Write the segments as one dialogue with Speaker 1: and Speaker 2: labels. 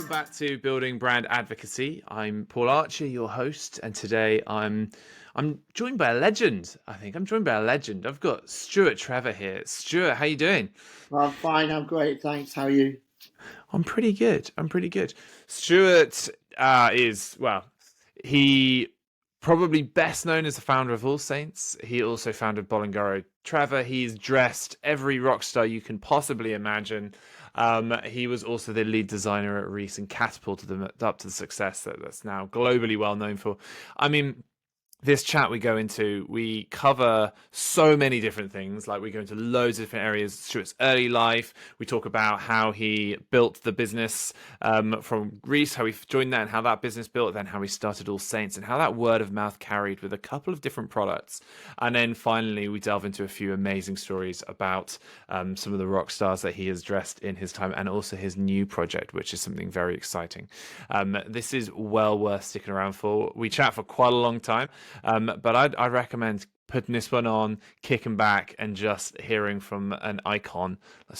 Speaker 1: Welcome back to Building Brand Advocacy. I'm Paul Archer, your host, and today I'm joined by a legend. I'm joined by a legend. I've got Stuart Trevor here. Stuart, how you doing?
Speaker 2: I'm fine. I'm great. Thanks. How are you?
Speaker 1: I'm pretty good. Stuart he probably best known as the founder of AllSaints. He also founded Bolongaro Trevor. He's dressed every rock star you can possibly imagine. He was also the lead designer at Reiss and catapulted them up to the success that's now globally well known for. I mean, this chat we cover so many different things. Like, we go into loads of different areas. Stuart's early life, we talk about how he built the business from Reiss, how he joined that and how that business built, then how he started AllSaints and how that word of mouth carried with a couple of different products. And then finally we delve into a few amazing stories about some of the rock stars that he has dressed in his time, and also his new project, which is something very exciting. This is well worth sticking around for. We chat for quite a long time. But I'd recommend putting this one on, kicking back, and just hearing from an icon.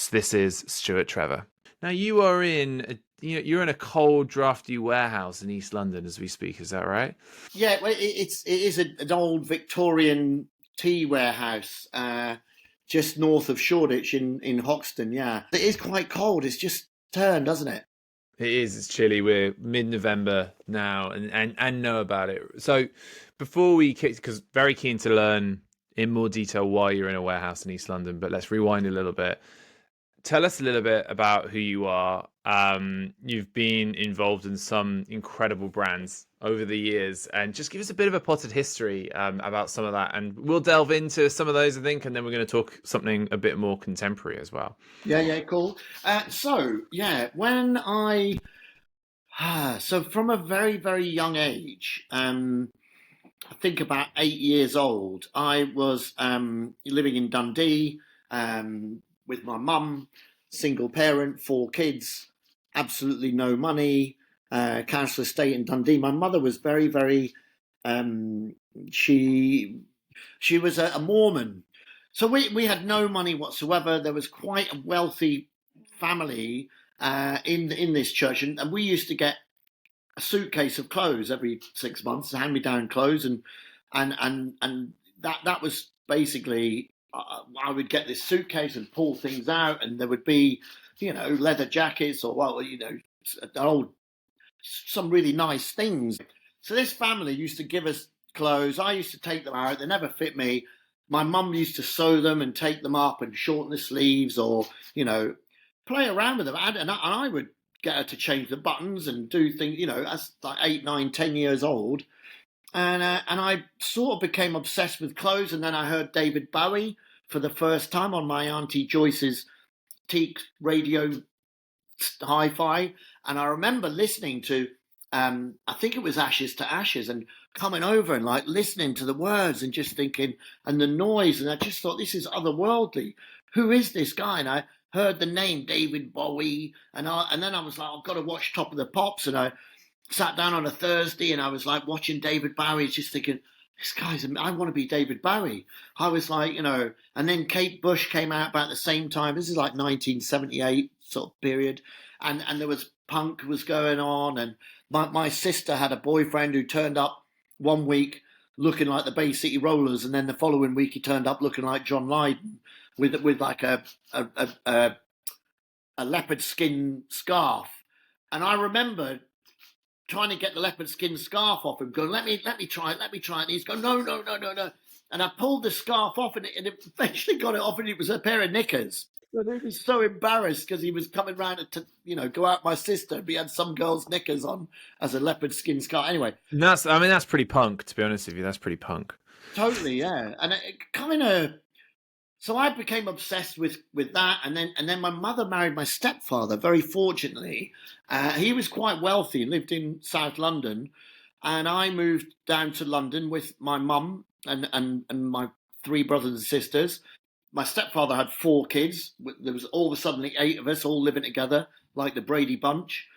Speaker 1: This is Stuart Trevor. Now, you're in a cold, drafty warehouse in East London as we speak. Is that right?
Speaker 2: Yeah, well, it is an old Victorian tea warehouse just north of Shoreditch in Hoxton. Yeah, it is quite cold. It's just turned, doesn't it?
Speaker 1: It is. It's chilly. We're mid-November now, and know about it. So before we kick, because very keen to learn in more detail why you're in a warehouse in East London, but let's rewind a little bit. Tell us a little bit about who you are. You've been involved in some incredible brands over the years, and just give us a bit of a potted history about some of that. And we'll delve into some of those, I think, and then we're going to talk something a bit more contemporary as well.
Speaker 2: Yeah, cool. When so from a very, very young age, I think about 8 years old, I was living in Dundee with my mum, single parent, 4 kids, absolutely no money, council estate in Dundee. My mother was very, very, she was a Mormon. So we had no money whatsoever. There was quite a wealthy family in this church, and we used to get a suitcase of clothes every 6 months, hand-me-down clothes, and that was basically I would get this suitcase and pull things out, and there would be leather jackets or some really nice things. So this family used to give us clothes. I used to take them out. They never fit me. My mum used to sew them and take them up and shorten the sleeves, or play around with them, and I would get her to change the buttons and do things, as like 8, 9, 10 years old. And I sort of became obsessed with clothes. And then I heard David Bowie for the first time on my Auntie Joyce's teak radio hi-fi. And I remember listening to, I think it was Ashes to Ashes, and coming over and like listening to the words and just thinking, and the noise. And I just thought, this is otherworldly. Who is this guy? And I heard the name David Bowie, and then I was like, I've got to watch Top of the Pops. And I sat down on a Thursday and I was like watching David Bowie, just thinking, I want to be David Bowie. I was like, and then Kate Bush came out about the same time. This is like 1978 sort of period. And there was punk was going on. And my sister had a boyfriend who turned up one week looking like the Bay City Rollers, and then the following week he turned up looking like John Lydon with like a leopard skin scarf. And I remember trying to get the leopard skin scarf off him, going, let me try it. And he's going, no. And I pulled the scarf off, and it eventually got it off, and it was a pair of knickers. And he was so embarrassed because he was coming round to go out with my sister. He had some girl's knickers on as a leopard skin scarf. Anyway,
Speaker 1: That's pretty punk, to be honest with you. That's pretty punk.
Speaker 2: Totally, yeah. And it kind of. So I became obsessed with that, and then my mother married my stepfather. Very fortunately, he was quite wealthy and lived in South London, and I moved down to London with my mum and my 3 brothers and sisters. My stepfather had 4 kids. There was all of a sudden 8 of us all living together like the Brady Bunch,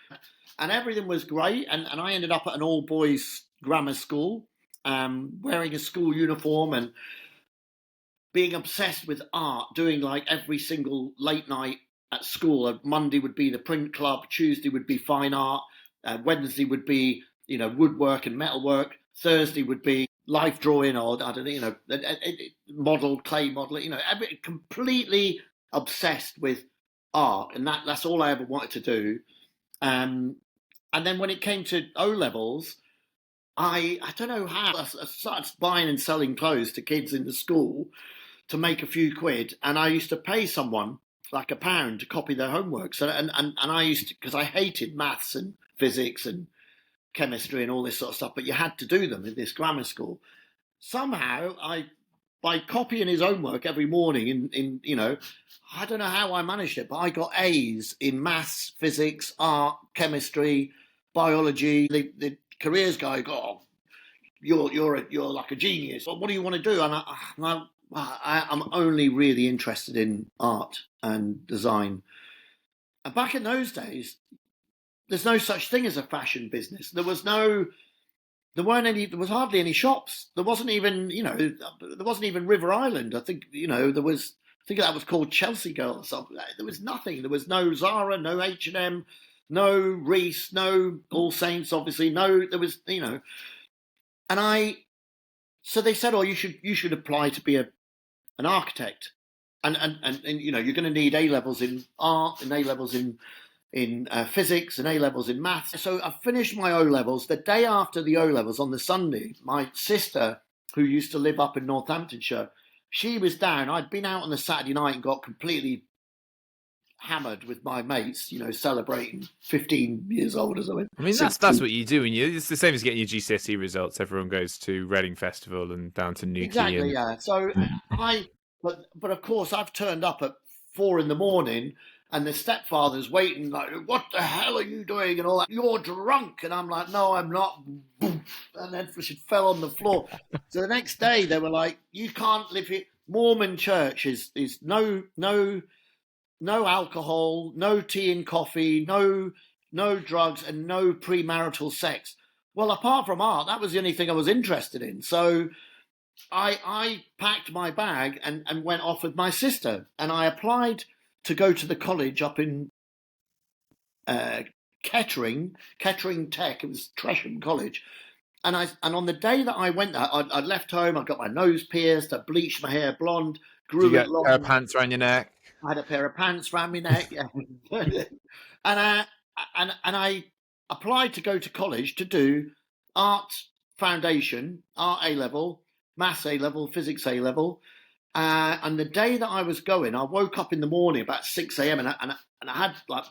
Speaker 2: and everything was great. And I ended up at an all boys grammar school, wearing a school uniform and being obsessed with art, doing like every single late night at school. Monday would be the print club, Tuesday would be fine art, Wednesday would be, woodwork and metalwork, Thursday would be life drawing, or I don't know, clay model, completely obsessed with art, and that's all I ever wanted to do. And then when it came to O levels, I don't know how I started buying and selling clothes to kids in the school to make a few quid, and I used to pay someone like £1 to copy their homework. So and I used to, because I hated maths and physics and chemistry and all this sort of stuff, but you had to do them in this grammar school. Somehow by copying his homework every morning in I don't know how I managed it, but I got A's in maths, physics, art, chemistry, biology. The careers guy got, oh, you're like a genius. What do you want to do? And I'm only really interested in art and design. And back in those days, there's no such thing as a fashion business. There was hardly any shops. There wasn't even River Island. I think, I think that was called Chelsea Girl or something. There was nothing. There was no Zara, no H&M, no Reiss, no AllSaints, obviously. No, there was, so they said, oh, you should apply to be an architect. And you're going to need A levels in art and A levels in physics and A levels in maths. So I finished my O levels. The day after the O levels, on the Sunday, my sister, who used to live up in Northamptonshire, she was down. I'd been out on the Saturday night and got completely hammered with my mates, celebrating 15 years old or something.
Speaker 1: I mean, that's what you do, and it's the same as getting your GCSE results. Everyone goes to Reading Festival and down to Newquay.
Speaker 2: Exactly, yeah. So but of course, I've turned up at 4 a.m. and the stepfather's waiting, like, what the hell are you doing? And all that. You're drunk. And I'm like, no, I'm not. And then she fell on the floor. So the next day they were like, you can't live here. Mormon church is no alcohol, no tea and coffee, no drugs, and no premarital sex. Well, apart from art, that was the only thing I was interested in. So I packed my bag and went off with my sister, and I applied to go to the college up in Kettering Tech. It was Tresham College. And on the day that I went there, I'd left home. I got my nose pierced. I bleached my hair blonde. Grew it long.
Speaker 1: A pair of pants around your neck.
Speaker 2: I had a pair of pants around my neck. Yeah. and I applied to go to college to do art foundation, art A level, maths A level, physics A level. And the day that I was going, I woke up in the morning about 6 a.m. and I had like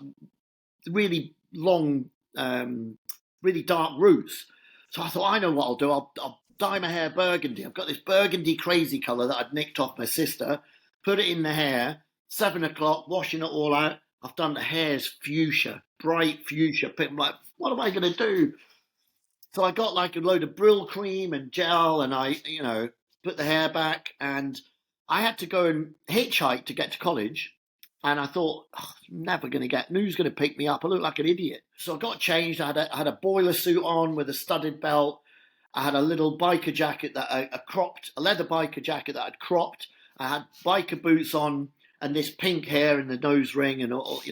Speaker 2: really long, really dark roots. So I thought, I know what I'll do. I'll dye my hair burgundy. I've got this burgundy crazy colour that I'd nicked off my sister, put it in the hair, 7 o'clock, washing it all out. I've done the hair's fuchsia, bright fuchsia. I'm like, what am I going to do? So I got like a load of Brill cream and gel, and I, put the hair back, and I had to go and hitchhike to get to college. And I thought, I'm never going to get, who's going to pick me up? I look like an idiot. So I got changed. I had a boiler suit on with a studded belt. I had a little biker jacket that a leather biker jacket that I'd cropped. I had biker boots on and this pink hair and the nose ring and all,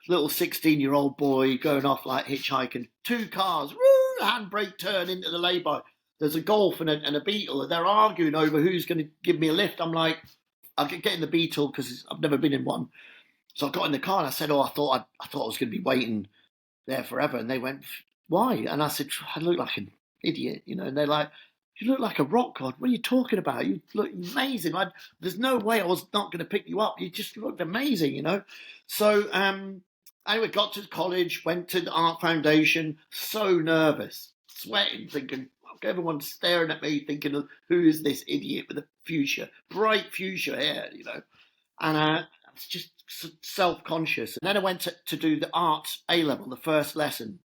Speaker 2: little 16-year-old boy going off like hitchhiking. 2 cars, woo, handbrake turn into the lay-by. There's a Golf and a Beetle, and they're arguing over who's going to give me a lift. I'm like, I'll get in the Beetle because I've never been in one. So I got in the car and I said, I thought I was going to be waiting there forever. And they went, why? And I said, I look like an idiot, And they're like, you look like a rock god. What are you talking about? You look amazing. There's no way I was not going to pick you up. You just looked amazing, So anyway, got to college, went to the art foundation, so nervous, sweating, thinking, everyone's staring at me, thinking, who is this idiot with a bright fuchsia hair, And I was just self-conscious. And then I went to do the art A level, the first lesson.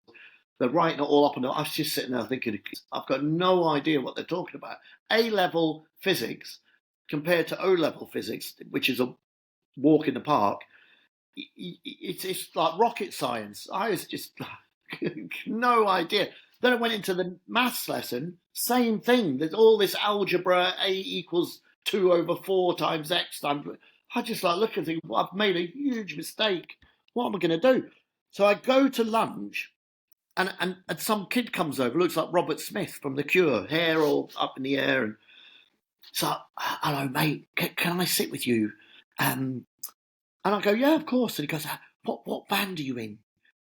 Speaker 2: They're writing it all up, and I was just sitting there thinking, I've got no idea what they're talking about. A level physics compared to O level physics, which is a walk in the park, it's like rocket science. I was just no idea. Then I went into the maths lesson, same thing. There's all this algebra, A equals 2/4 times X times. I just like look and think, well, I've made a huge mistake. What am I going to do? So I go to lunch, and some kid comes over, looks like Robert Smith from The Cure, hair all up in the air, and so, hello, mate, can I sit with you? And I go, yeah, of course. And he goes, what band are you in?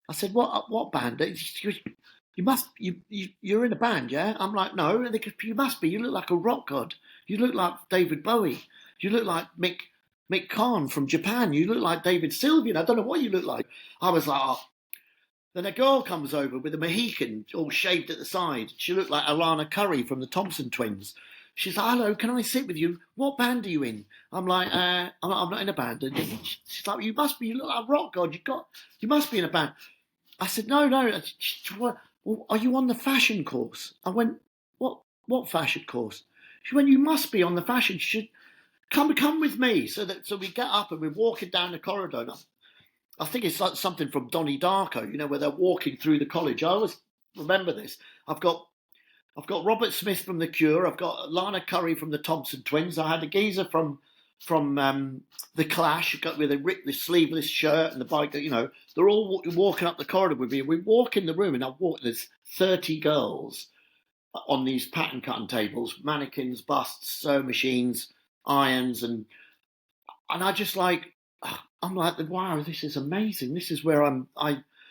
Speaker 2: I said, what band? He goes, you're in a band, yeah? I'm like, no. And they go, you must be. You look like a rock god. You look like David Bowie. You look like Mick Khan from Japan. You look like David Sylvian. I don't know what you look like. I was like, oh. Then a girl comes over with a Mohican all shaved at the side. She looked like Alana Curry from the Thompson Twins. She's like, hello, can I sit with you? What band are you in? I'm like, I'm not in a band. And she's like, you must be. You look like a rock god. You must be in a band. I said, no. Well, are you on the fashion course? I went, what fashion course? She went, you must be on the fashion. She said, come with me. So we get up and we're walking down the corridor. And I think it's like something from Donnie Darko, where they're walking through the college. I always remember this. I've got Robert Smith from The Cure. I've got Lana Curry from the Thompson Twins. I had a geezer from The Clash, got with the sleeveless shirt and the bike. They're all walking up the corridor with me. We walk in the room, and there's 30 girls on these pattern cutting tables, mannequins, busts, sewing machines, irons, and I just I'm like, wow, this is amazing. This is where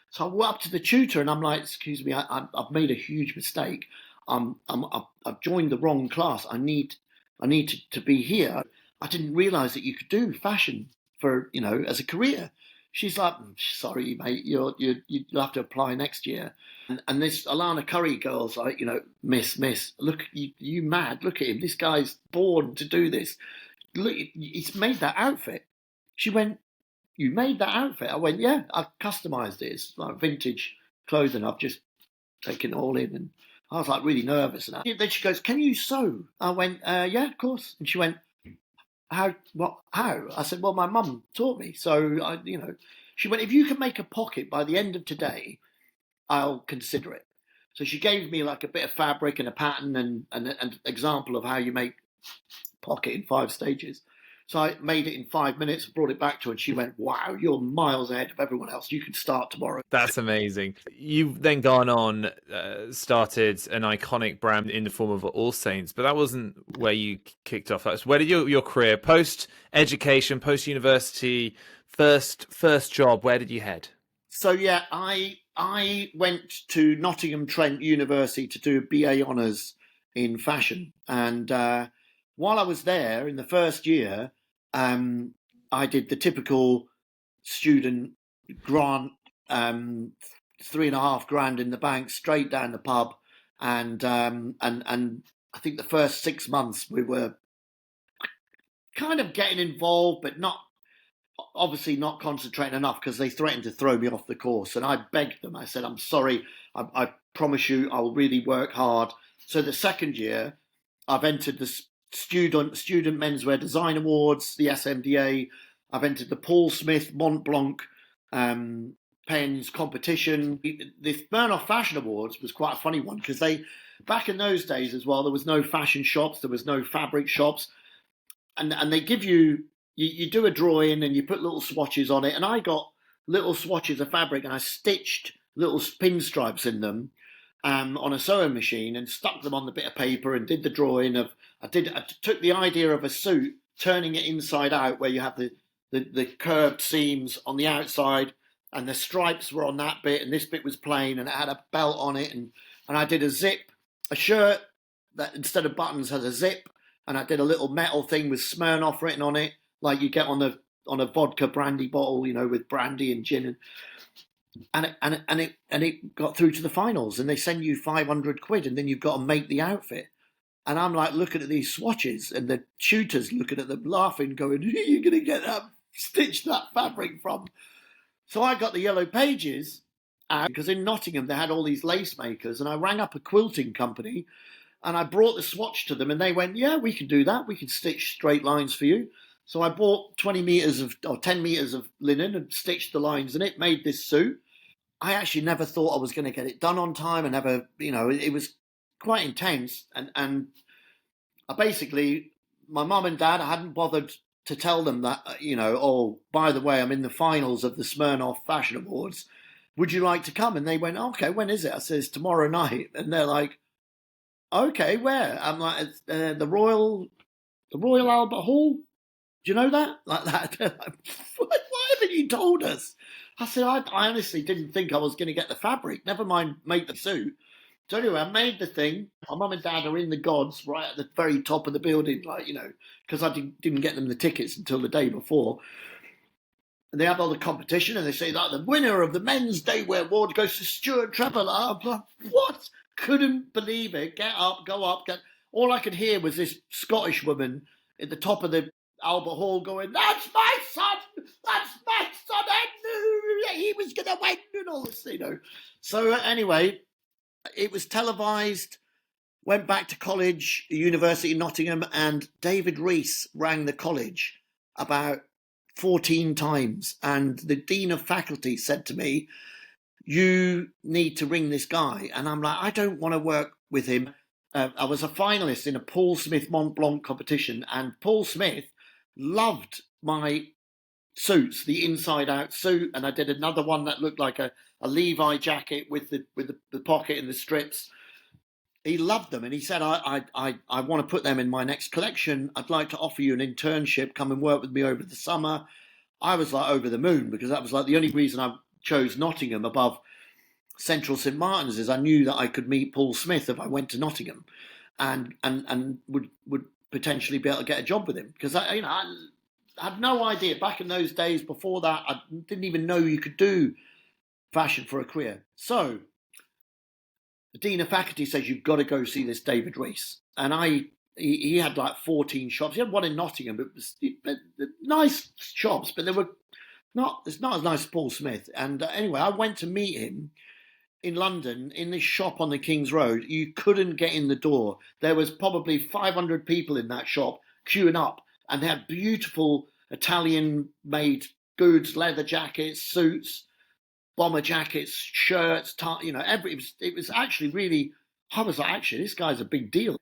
Speaker 2: So I went up to the tutor and I'm like, excuse me, I've made a huge mistake. I've joined the wrong class. I need to be here. I didn't realise that you could do fashion for as a career. She's like, sorry, mate, you'll have to apply next year. And this Alana Curry girl's like, miss, look, you mad? Look at him. This guy's born to do this. Look, he's made that outfit. She went, you made that outfit? I went, yeah, I customised it. It's like vintage clothing. I've just taken it all in. And I was like really nervous. And then she goes, can you sew? I went, yeah, of course. And she went, how? I said, well, my mum taught me. So, she went, if you can make a pocket by the end of today, I'll consider it. So she gave me like a bit of fabric and a pattern and an example of how you make pocket in 5 stages. So I made it in 5 minutes, brought it back to her, and she went, wow, you're miles ahead of everyone else. You can start tomorrow.
Speaker 1: That's amazing. You've then gone on, started an iconic brand in the form of AllSaints, but that wasn't where you kicked off. That's where did your career, post-education, post-university, first job, where did you head?
Speaker 2: So, yeah, I went to Nottingham Trent University to do BA Honours in fashion. And while I was there in the first year, I did the typical student grant, 3.5 grand in the bank, straight down the pub, and I think the first 6 months we were kind of getting involved, but not concentrating enough because they threatened to throw me off the course. And I begged them. I said, I'm sorry. I promise you, I'll really work hard. So the second year, I've entered the Student Menswear Design Awards, the SMDA. I've entered the Paul Smith Mont Blanc pens competition. The Smirnoff Fashion Awards was quite a funny one because back in those days as well, there was no fashion shops, there was no fabric shops, and they give you do a drawing and you put little swatches on it. And I got little swatches of fabric and I stitched little pinstripes in them on a sewing machine and stuck them on the bit of paper and did the drawing of. I took the idea of a suit, turning it inside out, where you have the curved seams on the outside, and the stripes were on that bit, and this bit was plain, and it had a belt on it, and I did a shirt that instead of buttons has a zip, and I did a little metal thing with Smirnoff written on it, like you get on a vodka brandy bottle, with brandy and gin, and it got through to the finals, and they send you 500 quid, and then you've got to make the outfit. And I'm like looking at these swatches, and the tutors looking at them, laughing, going, "Who are you going to get stitch that fabric from?" So I got the yellow pages out because in Nottingham they had all these lace makers, and I rang up a quilting company, and I brought the swatch to them, and they went, "Yeah, we can do that. We can stitch straight lines for you." So I bought 10 meters of linen and stitched the lines in it, made this suit. I actually never thought I was going to get it done on time, and it was quite intense, and I basically, my mum and dad, I hadn't bothered to tell them that, oh, by the way, I'm in the finals of the Smirnoff Fashion Awards. Would you like to come? And they went, okay, when is it? I says, tomorrow night. And they're like, okay, where? I'm like, it's, the Royal Albert Hall. Do you know that? Like that. They're like, why haven't you told us? I said, I honestly didn't think I was going to get the fabric. Never mind make the suit. So anyway, I made the thing. My mum and dad are in the gods right at the very top of the building, because I didn't get them the tickets until the day before. And they have all the competition, and they say that the winner of the men's daywear award goes to Stuart Trevor. I'm like, what? Couldn't believe it. Get up, go up. All I could hear was this Scottish woman at the top of the Albert Hall going, "That's my son. That's my son. I knew he was going to win," and all this, So anyway, it was televised. Went back to college, University of Nottingham, and David Reiss rang the college about 14 times. And the Dean of Faculty said to me, "You need to ring this guy." And I'm like, I don't want to work with him. I was a finalist in a Paul Smith Mont Blanc competition, and Paul Smith loved my suits, the inside out suit. And I did another one that looked like a Levi jacket with the pocket and the strips. He loved them, and he said, I want to put them in my next collection. I'd like to offer you an internship. Come and work with me over the summer. I was like over the moon, because that was like the only reason I chose Nottingham above Central St Martin's is I knew that I could meet Paul Smith if I went to Nottingham, and would potentially be able to get a job with him, because I had no idea back in those days. Before that, I didn't even know you could do fashion for a career. So the Dean of Faculty says, "You've got to go see this David Reiss." And he had like 14 shops. He had one in Nottingham, but it was nice shops, but they were it's not as nice as Paul Smith. And anyway, I went to meet him in London in this shop on the King's Road. You couldn't get in the door. There was probably 500 people in that shop queuing up, and they had beautiful Italian-made goods, leather jackets, suits, bomber jackets, shirts, it was actually really, I was like, actually, this guy's a big deal.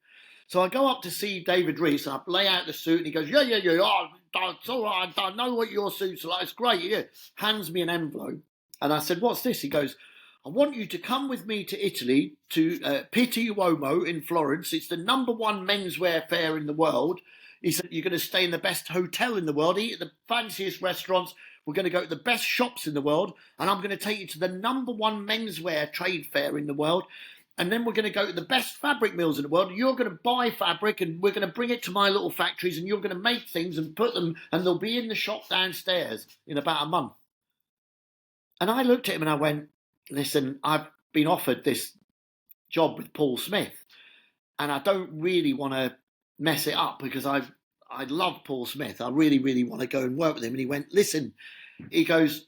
Speaker 2: So I go up to see David Reiss, and I lay out the suit, and he goes, yeah, oh, it's all right, I know what your suits are like, it's great. Yeah. Hands me an envelope, and I said, what's this? He goes, I want you to come with me to Italy, to Pitti Uomo in Florence. It's the #1 menswear fair in the world. He said, you're going to stay in the best hotel in the world, eat at the fanciest restaurants. We're going to go to the best shops in the world, and I'm going to take you to the #1 menswear trade fair in the world. And then we're going to go to the best fabric mills in the world. You're going to buy fabric, and we're going to bring it to my little factories, and you're going to make things and put them, and they'll be in the shop downstairs in about a month. And I looked at him and I went, listen, I've been offered this job with Paul Smith, and I don't really want to mess it up, because I love Paul Smith. I really, really want to go and work with him. And he went, listen, he goes,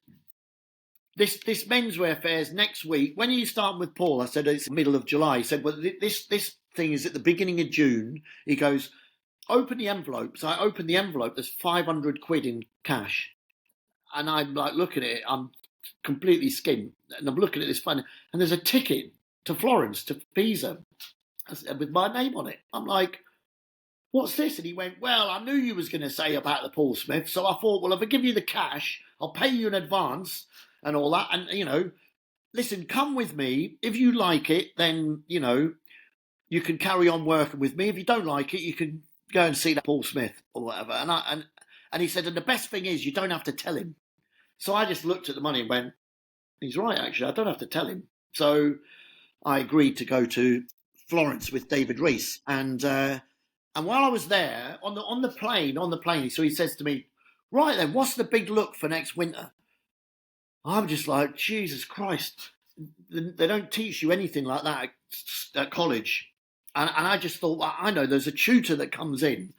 Speaker 2: this menswear fair's next week. When are you starting with Paul? I said, it's the middle of July. He said, well, this thing is at the beginning of June. He goes, open the envelope. So I opened the envelope. There's 500 quid in cash. And I'm like looking at it. I'm completely skinned. And I'm looking at this fund. And there's a ticket to Florence, to Pisa, with my name on it. I'm like, what's this? And he went, well, I knew you was going to say about the Paul Smith. So I thought, well, if I give you the cash, I'll pay you in advance and all that. And, listen, come with me. If you like it, then, you can carry on working with me. If you don't like it, you can go and see that Paul Smith or whatever. And he said, and the best thing is you don't have to tell him. So I just looked at the money and went, he's right, actually. I don't have to tell him. So I agreed to go to Florence with David Reiss. And while I was there on the plane, so he says to me, right then, what's the big look for next winter? I'm just like, Jesus Christ, they don't teach you anything like that at college. And I just thought, well, I know there's a tutor that comes in.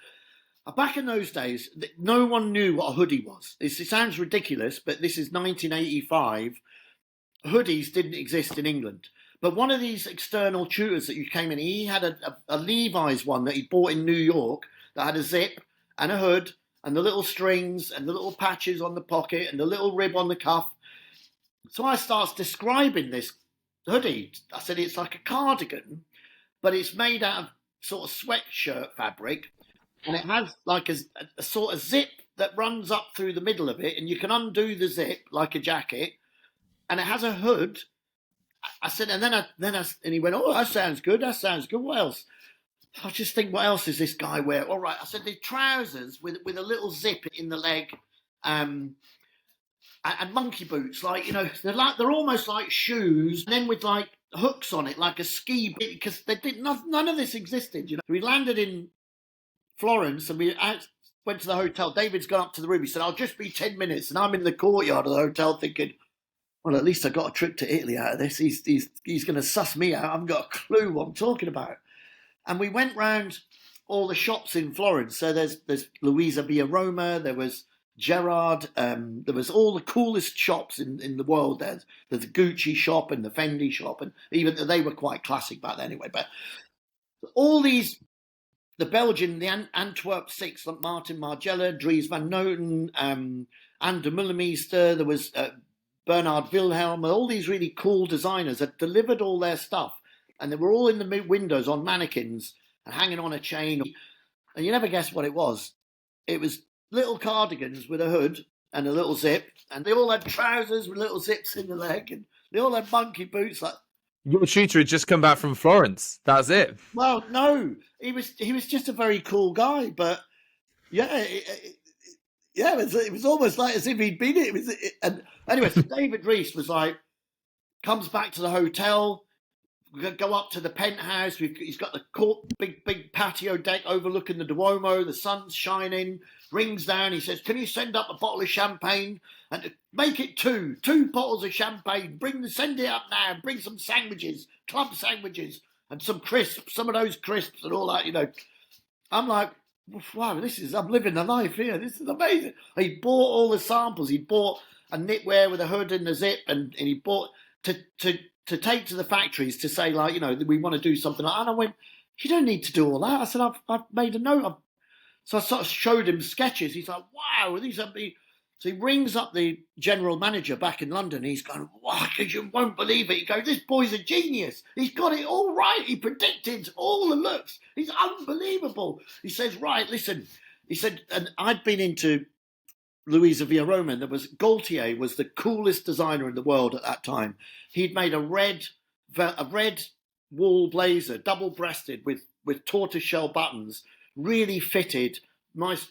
Speaker 2: Back in those days, no one knew what a hoodie was. It sounds ridiculous, but this is 1985. Hoodies didn't exist in England. But one of these external tutors that you came in, he had a Levi's one that he bought in New York that had a zip and a hood and the little strings and the little patches on the pocket and the little rib on the cuff. So I starts describing this hoodie. I said, it's like a cardigan, but it's made out of sort of sweatshirt fabric, and it has like a sort of zip that runs up through the middle of it, and you can undo the zip like a jacket, and it has a hood. I said, and and he went, oh, that sounds good. That sounds good. What else? I just think, what else does this guy wear? All right. I said, the trousers with a little zip in the leg, and monkey boots, like, you know, they're almost like shoes, and then with like hooks on it, like a ski, because none of this existed. You know, we landed in Florence and we went to the hotel. David's gone up to the room. He said, I'll just be 10 minutes. And I'm in the courtyard of the hotel thinking, well, at least I got a trip to Italy out of this. He's going to suss me out. I haven't got a clue what I'm talking about. And we went round all the shops in Florence. So there's Luisa Via Roma. There was Gerard. There was all the coolest shops in the world. There's the Gucci shop and the Fendi shop. And even they were quite classic back then anyway. But all these, the Belgian, the Antwerp Six, like Martin Margiela, Dries van Noten, Anne de Mullermeester. There was Bernard Wilhelm. All these really cool designers had delivered all their stuff. And they were all in the windows on mannequins and hanging on a chain. And you never guess what it was. It was little cardigans with a hood and a little zip. And they all had trousers with little zips in the leg. And they all had monkey boots. Like,
Speaker 1: your tutor had just come back from Florence. That's it.
Speaker 2: Well, no. He was just a very cool guy. But, yeah, it was almost like as if he'd been it. And anyway, so David Reiss was like, comes back to the hotel. We go up to the penthouse. He's got the big patio deck overlooking the Duomo. The sun's shining. Rings down. He says, "Can you send up a bottle of champagne and make it two bottles of champagne? Send it up now. Bring some sandwiches, club sandwiches, and some crisps. Some of those crisps and all that. You know." I'm like, wow, I'm living the life here. This is amazing. He bought all the samples. He bought a knitwear with a hood and a zip, and he bought to take to the factories to say, like, you know, we want to do something like that. And I went, you don't need to do all that. I said, I've made a note. So I sort of showed him sketches. He's like, wow, these are the... So he rings up the general manager back in London. He's going, wow, because you won't believe it. He goes, this boy's a genius. He's got it all right. He predicted all the looks. He's unbelievable. He says, right, listen. He said, and I'd been into Luisa Via Roma. There was Gaultier was the coolest designer in the world at that time. He'd made a red wool blazer, double-breasted with tortoiseshell buttons, really fitted, nice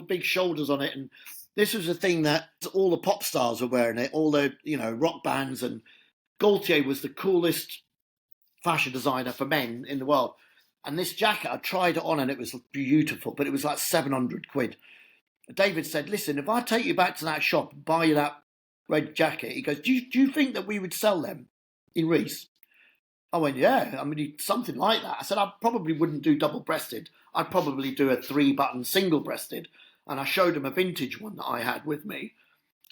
Speaker 2: big shoulders on it. And this was a thing that all the pop stars were wearing it, all the, you know, rock bands. And Gaultier was the coolest fashion designer for men in the world. And this jacket, I tried it on and it was beautiful, but it was like 700 quid. David said, listen, if I take you back to that shop and buy you that red jacket, he goes, do you think that we would sell them in Reiss? I went, yeah, I mean, something like that. I said, I probably wouldn't do double-breasted. I'd probably do a 3-button single-breasted. And I showed him a vintage one that I had with me.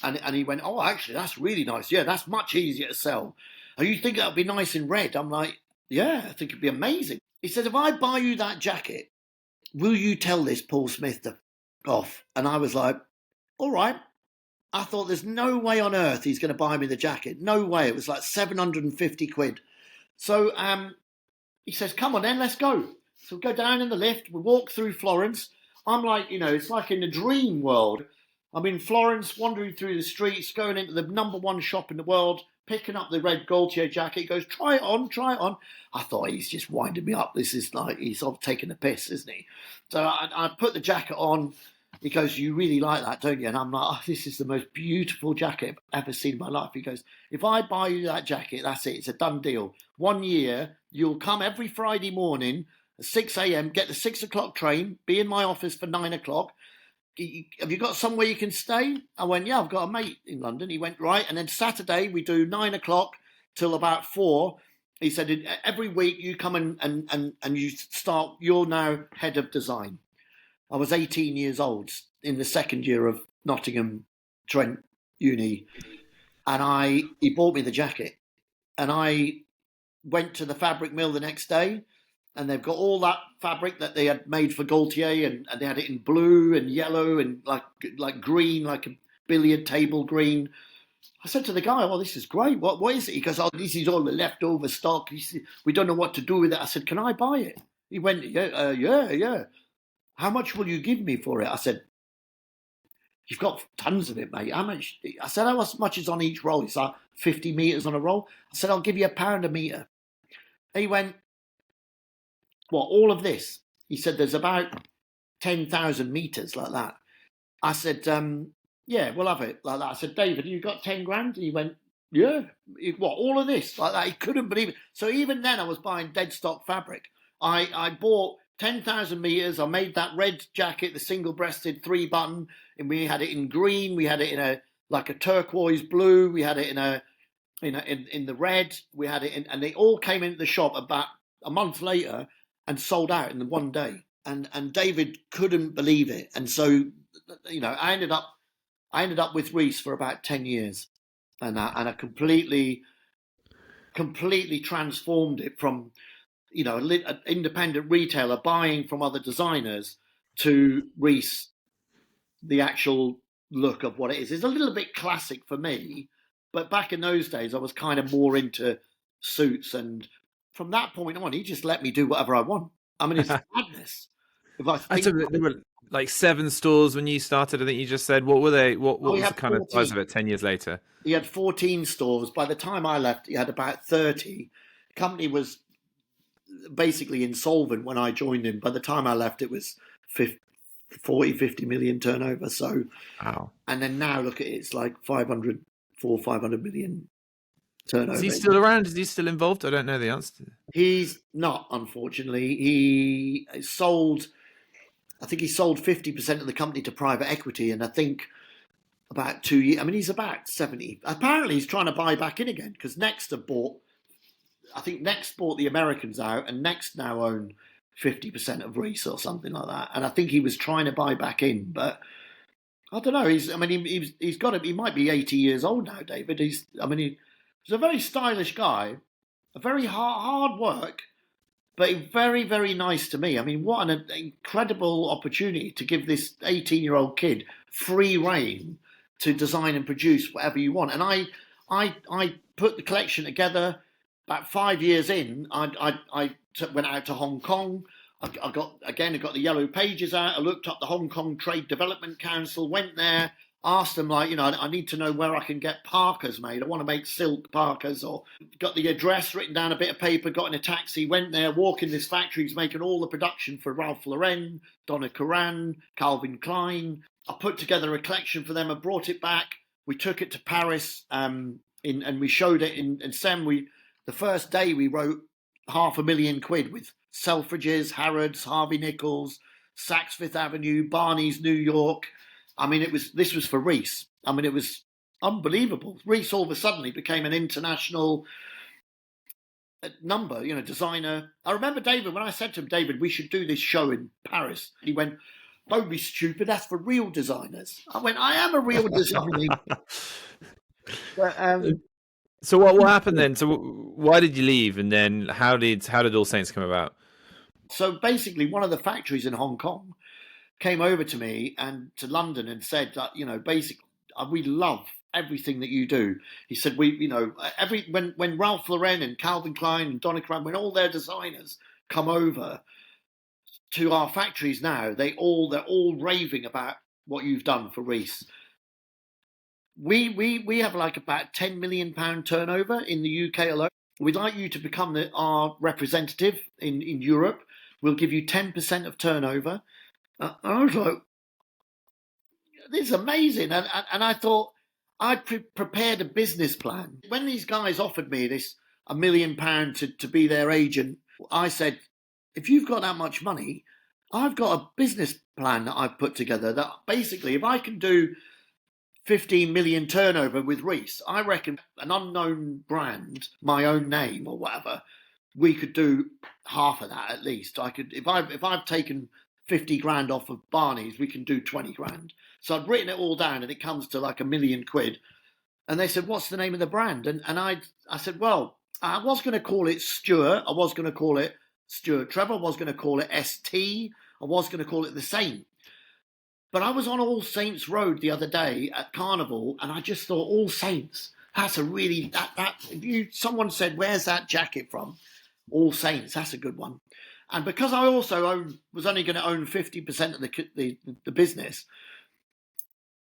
Speaker 2: And he went, oh, actually, that's really nice. Yeah, that's much easier to sell. Oh, you think that would be nice in red? I'm like, yeah, I think it'd be amazing. He said, if I buy you that jacket, will you tell this Paul Smith to off? And I was like, all right. I thought there's no way on earth he's going to buy me the jacket. No way. It was like 750 quid. So he says, come on then, let's go. So we go down in the lift. We walk through Florence. I'm like, you know, it's like in a dream world. I'm in Florence, wandering through the streets, going into the #1 shop in the world, picking up the red Gaultier jacket. He goes, try it on, try it on. I thought, he's just winding me up. This is like, he's sort of taking the piss, isn't he? So I put the jacket on. He goes, you really like that, don't you? And I'm like, oh, this is the most beautiful jacket I've ever seen in my life. He goes, if I buy you that jacket, that's it. It's a done deal. 1 year, you'll come every Friday morning at 6 a.m., get the 6 o'clock train, be in my office for 9 o'clock. Have you got somewhere you can stay? I went, yeah, I've got a mate in London. He went, right. And then Saturday, we do 9 o'clock till about 4. He said, every week you come and you start, you're now head of design. I was 18 years old in the second year of Nottingham Trent Uni. And he bought me the jacket. And I went to the fabric mill the next day. And they've got all that fabric that they had made for Gaultier, and they had it in blue and yellow and like green, like a billiard table green. I said to the guy, well, this is great. What is it? He goes, oh, this is all the leftover stock. He said, we don't know what to do with it. I said, can I buy it? He went, yeah. How much will you give me for it? I said, You've got tons of it, mate. How much? I said, how much is on each roll? It's like 50 meters on a roll. I said, I'll give you £1 a meter. He went, what, all of this? He said, there's about 10,000 meters like that. I said, yeah, we'll have it like that. I said, David, you got 10 grand? And he went, yeah. What, all of this? Like that. He couldn't believe it. So even then I was buying dead stock fabric. I bought 10,000 meters. I made that red jacket, the single-breasted 3-button, and we had it in green. We had it in a turquoise blue. We had it in the red. We had it in, and they all came into the shop about a month later and sold out in one day. And David couldn't believe it. And so, I ended up with Reiss for about 10 years, and I completely transformed it from an independent retailer buying from other designers to Reiss, the actual look of what it is. It's a little bit classic for me, but back in those days, I was kind of more into suits. And from that point on, he just let me do whatever I want. I mean, it's madness. If I
Speaker 1: I
Speaker 2: think,
Speaker 1: took there were like 7 stores when you started. I think you just said. What were they? What
Speaker 2: he
Speaker 1: was the
Speaker 2: had
Speaker 1: kind of size
Speaker 2: 14.
Speaker 1: of it 10 years later?
Speaker 2: He had 14 stores. By the time I left, he had about 30. The company was basically insolvent when I joined him. By the time I left, it was 50 million turnover. So,
Speaker 1: Wow.
Speaker 2: and then now look at it, it's like 500 million turnover.
Speaker 1: Is he still around? Is he still involved? I don't know the answer.
Speaker 2: He's not, unfortunately. He sold 50% of the company to private equity, and I think about 2 years. I mean, he's about 70. Apparently, he's trying to buy back in again because Next bought the Americans out, and Next now own 50% of Reiss or something like that. And I think he was trying to buy back in, but I don't know. He might be 80 years old now, David. He's a very stylish guy, a very hard work, but very, very nice to me. I mean, what an incredible opportunity to give this 18-year-old kid free reign to design and produce whatever you want. And I put the collection together. About 5 years in, I went out to Hong Kong. I got the yellow pages out. I looked up the Hong Kong Trade Development Council, went there, asked them, I need to know where I can get parkas made. I want to make silk parkas, or got the address written down a bit of paper, got in a taxi, went there, walked in this factory. He's making all the production for Ralph Lauren, Donna Karan, Calvin Klein. I put together a collection for them and brought it back. We took it to Paris, and we showed it in Sem. The first day we wrote £500,000 with Selfridges, Harrods, Harvey Nichols, Saks Fifth Avenue, Barney's New York. I mean, this was for Reiss. I mean, it was unbelievable. Reiss all of a sudden became an international number, designer. I remember David, when I said to him, David, we should do this show in Paris. He went, don't be stupid, that's for real designers. I went, I am a real designer. But,
Speaker 1: so what happened then? So why did you leave, and then how did AllSaints come about?
Speaker 2: So basically, one of the factories in Hong Kong came over to me and to London and said that basically we love everything that you do. He said when Ralph Lauren and Calvin Klein and Donna Karan, when all their designers come over to our factories now, they're all raving about what you've done for Reiss. We have like about £10 million turnover in the UK alone. We'd like you to become our representative in Europe. We'll give you 10% of turnover. I was like, this is amazing. And I thought, I'd prepared a business plan. When these guys offered me this £1 million to be their agent, I said, if you've got that much money, I've got a business plan that I've put together that basically, if I can do 15 million turnover with Reiss, I reckon an unknown brand, my own name or whatever, we could do half of that at least. I could, if I've taken 50 grand off of Barney's, we can do 20 grand. So I'd written it all down, and it comes to like £1 million. And they said, what's the name of the brand? And I said, well, I was going to call it Stuart. I was going to call it Stuart Trevor. I was going to call it ST. I was going to call it the Saint. But I was on All Saints Road the other day at Carnival, and I just thought, All Saints, that's a really, someone said, where's that jacket from? All Saints, that's a good one. And because I also was only going to own 50% of the business,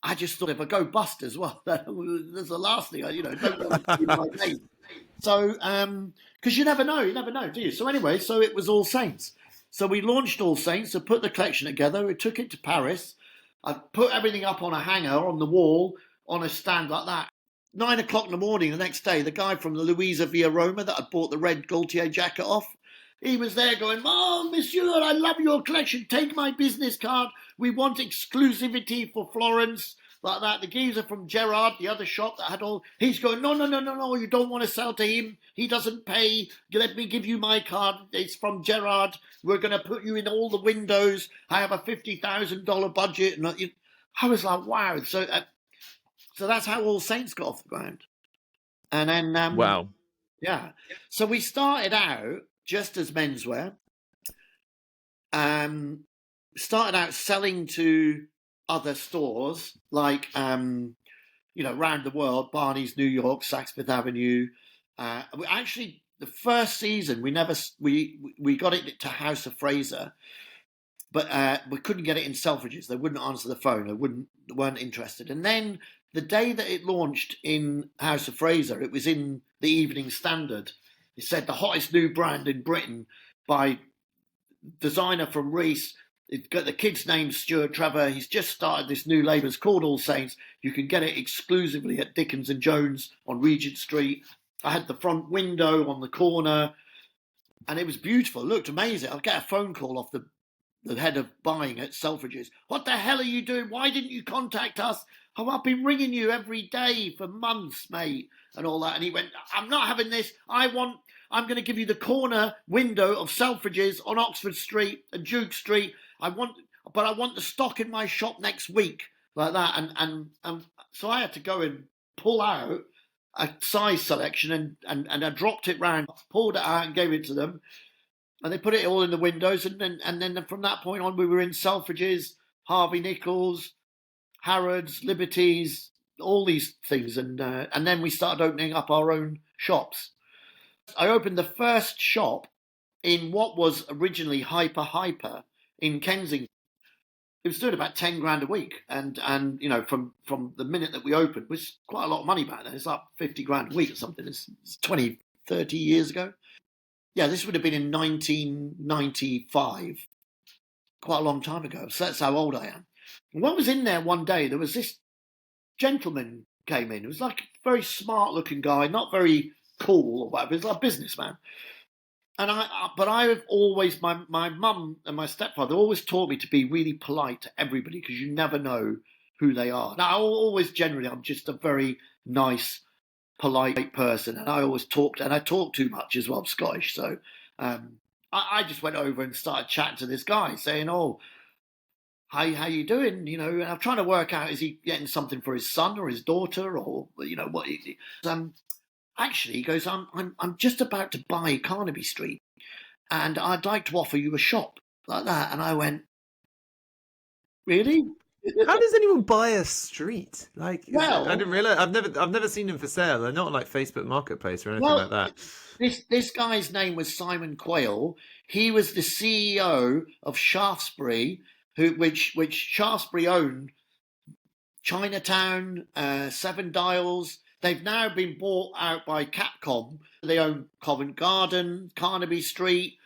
Speaker 2: I just thought if I go bust as well, that's the last thing don't want to be my name. So, because you never know, do you? So anyway, so it was All Saints. So we launched All Saints, so put the collection together. We took it to Paris. I put everything up on a hanger on the wall on a stand like that. 9 o'clock in the morning the next day, the guy from the Louisa Via Roma that I bought the red Gaultier jacket off, he was there going, "Oh, monsieur, I love your collection. Take my business card. We want exclusivity for Florence." Like that. The geezer from Gerard, the other shop that had all, he's going, no, you don't want to sell to him. He doesn't pay. Let me give you my card. It's from Gerard. We're going to put you in all the windows. I have a $50,000 budget. And I was like, wow. So that's how All Saints got off the ground. And then,
Speaker 1: Wow.
Speaker 2: yeah. So we started out just as menswear. Started out selling to other stores like around the world, Barney's, New York, Saks Fifth Avenue. Actually, the first season we got it to House of Fraser, but we couldn't get it in Selfridges. They wouldn't answer the phone. They weren't interested. And then the day that it launched in House of Fraser, it was in the Evening Standard. It said the hottest new brand in Britain by designer from Reiss. It's got the kid's name, Stuart Trevor. He's just started this new label. It's called All Saints. You can get it exclusively at Dickens and Jones on Regent Street. I had the front window on the corner, and it was beautiful. It looked amazing. I'll get a phone call off the head of buying at Selfridges. "What the hell are you doing? Why didn't you contact us? Oh, I've been ringing you every day for months, mate," and all that. And he went, "I'm not having this. I'm going to give you the corner window of Selfridges on Oxford Street and Duke Street. I want the stock in my shop next week," like that. And so I had to go and pull out a size selection and I dropped it round, pulled it out and gave it to them. And they put it all in the windows. And then from that point on, we were in Selfridges, Harvey Nichols, Harrods, Liberties, all these things. And then we started opening up our own shops. I opened the first shop in what was originally Hyper in Kensington. It was doing about 10 grand a week, and from the minute that we opened, it was quite a lot of money back then. It's like 50 grand a week or something. It's 20, 30 years ago. Yeah, this would have been in 1995, quite a long time ago. So that's how old I am. And when I was in there one day, there was this gentleman came in. It was like a very smart looking guy, not very cool or whatever. He was like a businessman. And I've always, my mum and my stepfather always taught me to be really polite to everybody because you never know who they are. Now, I'm just a very nice, polite person, and I always talked, and I talk too much as well. I'm Scottish, so I just went over and started chatting to this guy, saying, "Oh, how you doing?" And I'm trying to work out, is he getting something for his son or his daughter, or what? Actually, he goes, I'm just about to buy Carnaby Street, and I'd like to offer you a shop like that. And I went, "Really?"
Speaker 1: How does anyone buy a street? Like,
Speaker 2: Well,
Speaker 1: I didn't realize. I've never seen them for sale. They're not like Facebook Marketplace or anything like that.
Speaker 2: This guy's name was Simon Quayle. He was the CEO of Shaftesbury, which Shaftesbury owned. Chinatown, Seven Dials. They've now been bought out by Capcom. They own Covent Garden, Carnaby Street.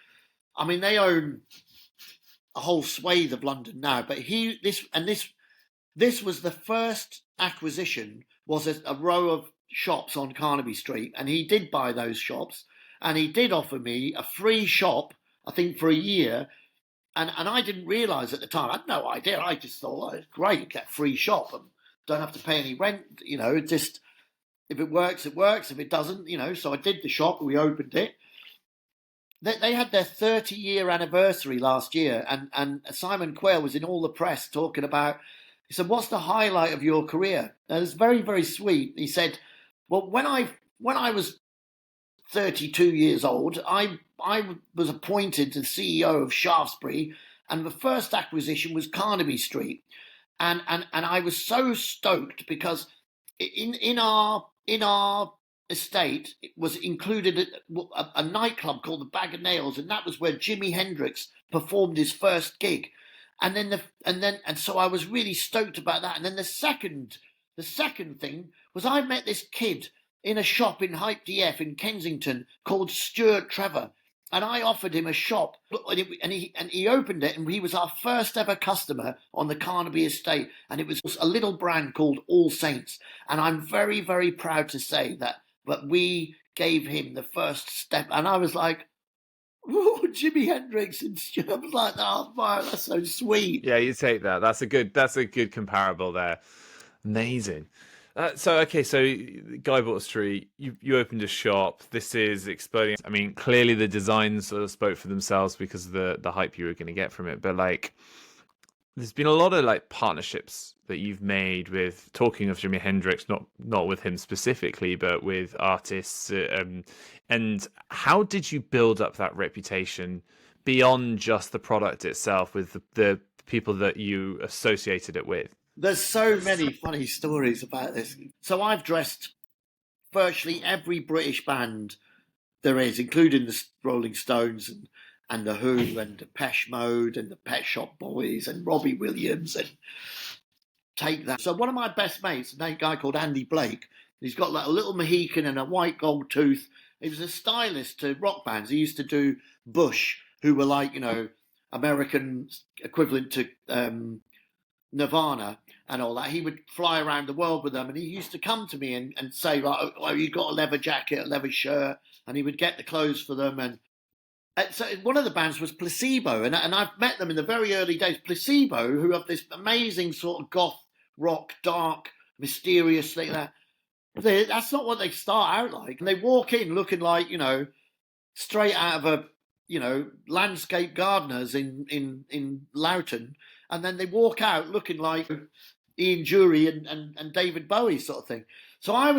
Speaker 2: I mean, they own a whole swathe of London now. But this was the first acquisition, was a row of shops on Carnaby Street, and he did buy those shops, and he did offer me a free shop, I think, for a year. And I didn't realise at the time. I had no idea. I just thought, "Oh, it's great, get a free shop and don't have to pay any rent." Just, if it works, it works. If it doesn't, So I did the shop. We opened it. They had their 30-year anniversary last year, and Simon Quayle was in all the press talking about. He said, "What's the highlight of your career?" And it's very, very sweet. He said, "Well, when I was 32 years old, I was appointed the CEO of Shaftesbury, and the first acquisition was Carnaby Street, and I was so stoked because in our estate it was included a nightclub called the Bag of Nails, and that was where Jimi Hendrix performed his first gig, And then so I was really stoked about that. And then the second thing was I met this kid in a shop in Hype DF in Kensington called Stuart Trevor. And I offered him a shop, and he opened it, and he was our first ever customer on the Carnaby estate. And it was a little brand called AllSaints. And I'm very, very proud to say that we gave him the first step. And I was like, oh, Jimi Hendrix and Stuart. I was like, oh, wow, that's so sweet.
Speaker 1: Yeah, you take that. That's a good comparable there. Amazing. So Guy bought a street. You opened a shop. This is exploding. I mean, clearly the designs sort of spoke for themselves because of the hype you were going to get from it. But like, there's been a lot of like partnerships that you've made with, talking of Jimi Hendrix, not with him specifically, but with artists. And how did you build up that reputation beyond just the product itself with the people that you associated it with?
Speaker 2: There's so many funny stories about this. So I've dressed virtually every British band there is, including the Rolling Stones and the Who and Depeche Mode and the Pet Shop Boys and Robbie Williams, and take that. So one of my best mates, a guy called Andy Blake, he's got like a little Mohican and a white gold tooth. He was a stylist to rock bands. He used to do Bush, who were like, American equivalent to Nirvana and all that. He would fly around the world with them, and he used to come to me and say, like, oh, you got a leather jacket, a leather shirt, and he would get the clothes for them. And so one of the bands was Placebo, and I've met them in the very early days. Placebo, who have this amazing sort of goth rock, dark, mysterious thing. That's not what they start out like. And they walk in looking like, straight out of a, landscape gardeners in Loughton. And then they walk out looking like Ian Jury and David Bowie sort of thing. So I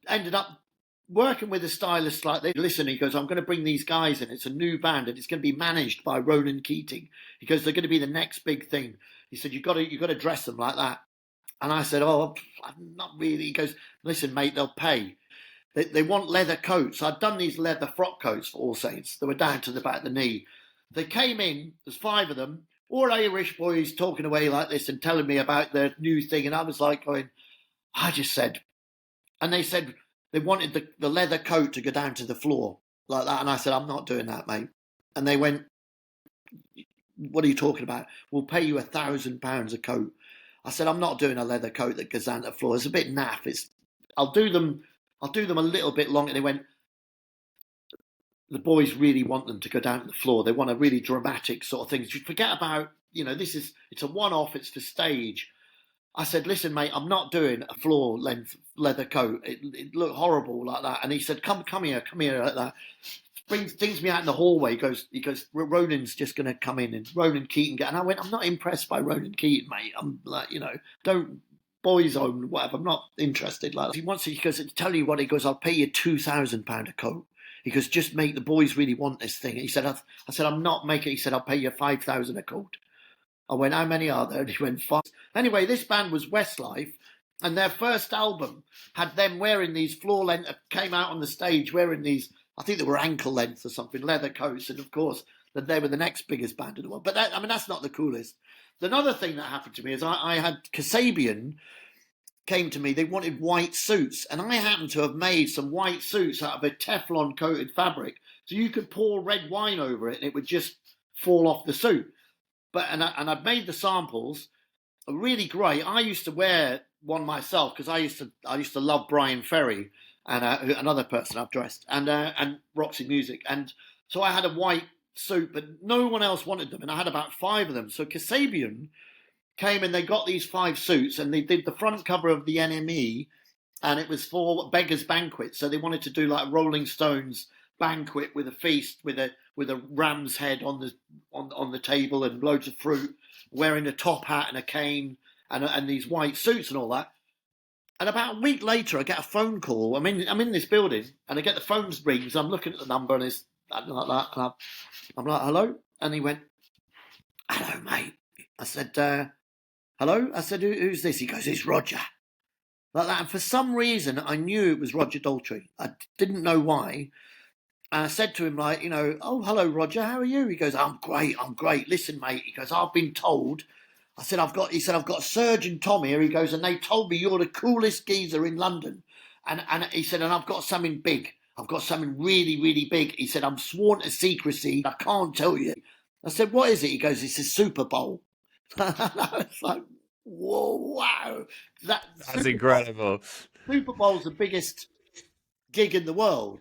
Speaker 2: ended up working with a stylist like this. Listen, he goes, I'm going to bring these guys in. It's a new band, and it's going to be managed by Ronan Keating. He goes, they're going to be the next big thing. He said, you got to dress them like that. And I said, oh, I'm not really. He goes, listen, mate, they'll pay. They want leather coats. I'd done these leather frock coats for All Saints. They were down to about the knee. They came in, there's 5 of them, all Irish boys talking away like this and telling me about their new thing. And I was like I just said, and they said they wanted the leather coat to go down to the floor like that. And I said, I'm not doing that, mate. And they went, what are you talking about? We'll pay you £1,000 a coat. I said, I'm not doing a leather coat that goes down to the floor. It's a bit naff. I'll do them a little bit longer. They went, the boys really want them to go down to the floor. They want a really dramatic sort of thing. You forget about, it's a one-off, it's for stage. I said, listen, mate, I'm not doing a floor length leather coat. It looked horrible like that. And he said, come here like that. Brings me out in the hallway. He goes, Ronan's just going to come in, and Ronan Keating. And I went, I'm not impressed by Ronan Keating, mate. I'm like, don't boys own whatever. I'm not interested. Like, he goes, to tell you what, he goes, I'll pay you £2,000 a coat. He goes, just make the boys really want this thing. He said, I said, I'm not making it. He said, I'll pay you £5,000 a coat. I went, how many are there? And he went, 5. Anyway, this band was Westlife, and their first album had them wearing these floor length, came out on the stage wearing these, I think they were ankle length or something, leather coats. And of course, they were the next biggest band in the world. But that's not the coolest. Another thing that happened to me is I had Kasabian came to me. They wanted white suits, and I happened to have made some white suits out of a Teflon coated fabric, so you could pour red wine over it and it would just fall off the suit. And I'd made the samples, really great. I used to wear one myself because I used to love Brian Ferry and another person I've dressed, and Roxy Music, and so I had a white suit, but no one else wanted them, and I had about 5 of them. So Kasabian came and they got these 5 suits, and they did the front cover of the NME, and it was for Beggar's Banquet. So they wanted to do like Rolling Stones banquet with a feast with a ram's head on the table and loads of fruit, wearing a top hat and a cane and these white suits and all that. And about a week later, I get a phone call. I'm in this building, and I get the phone rings. I'm looking at the number, and it's like that. And I'm like, hello? And he went, hello, mate. I said, hello? I said, who's this? He goes, it's Roger. Like that. And for some reason, I knew it was Roger Daltrey. I didn't know why. And I said to him, like, oh, hello, Roger, how are you? He goes, I'm great. Listen, mate, he goes, I've been told. He said, I've got Surgeon Tom here. He goes, and they told me you're the coolest geezer in London. And he said, and I've got something big. I've got something really, really big. He said, I'm sworn to secrecy. I can't tell you. I said, what is it? He goes, it's a Super Bowl. I was like, whoa, wow.
Speaker 1: That's incredible.
Speaker 2: Super Bowl's the biggest gig in the world.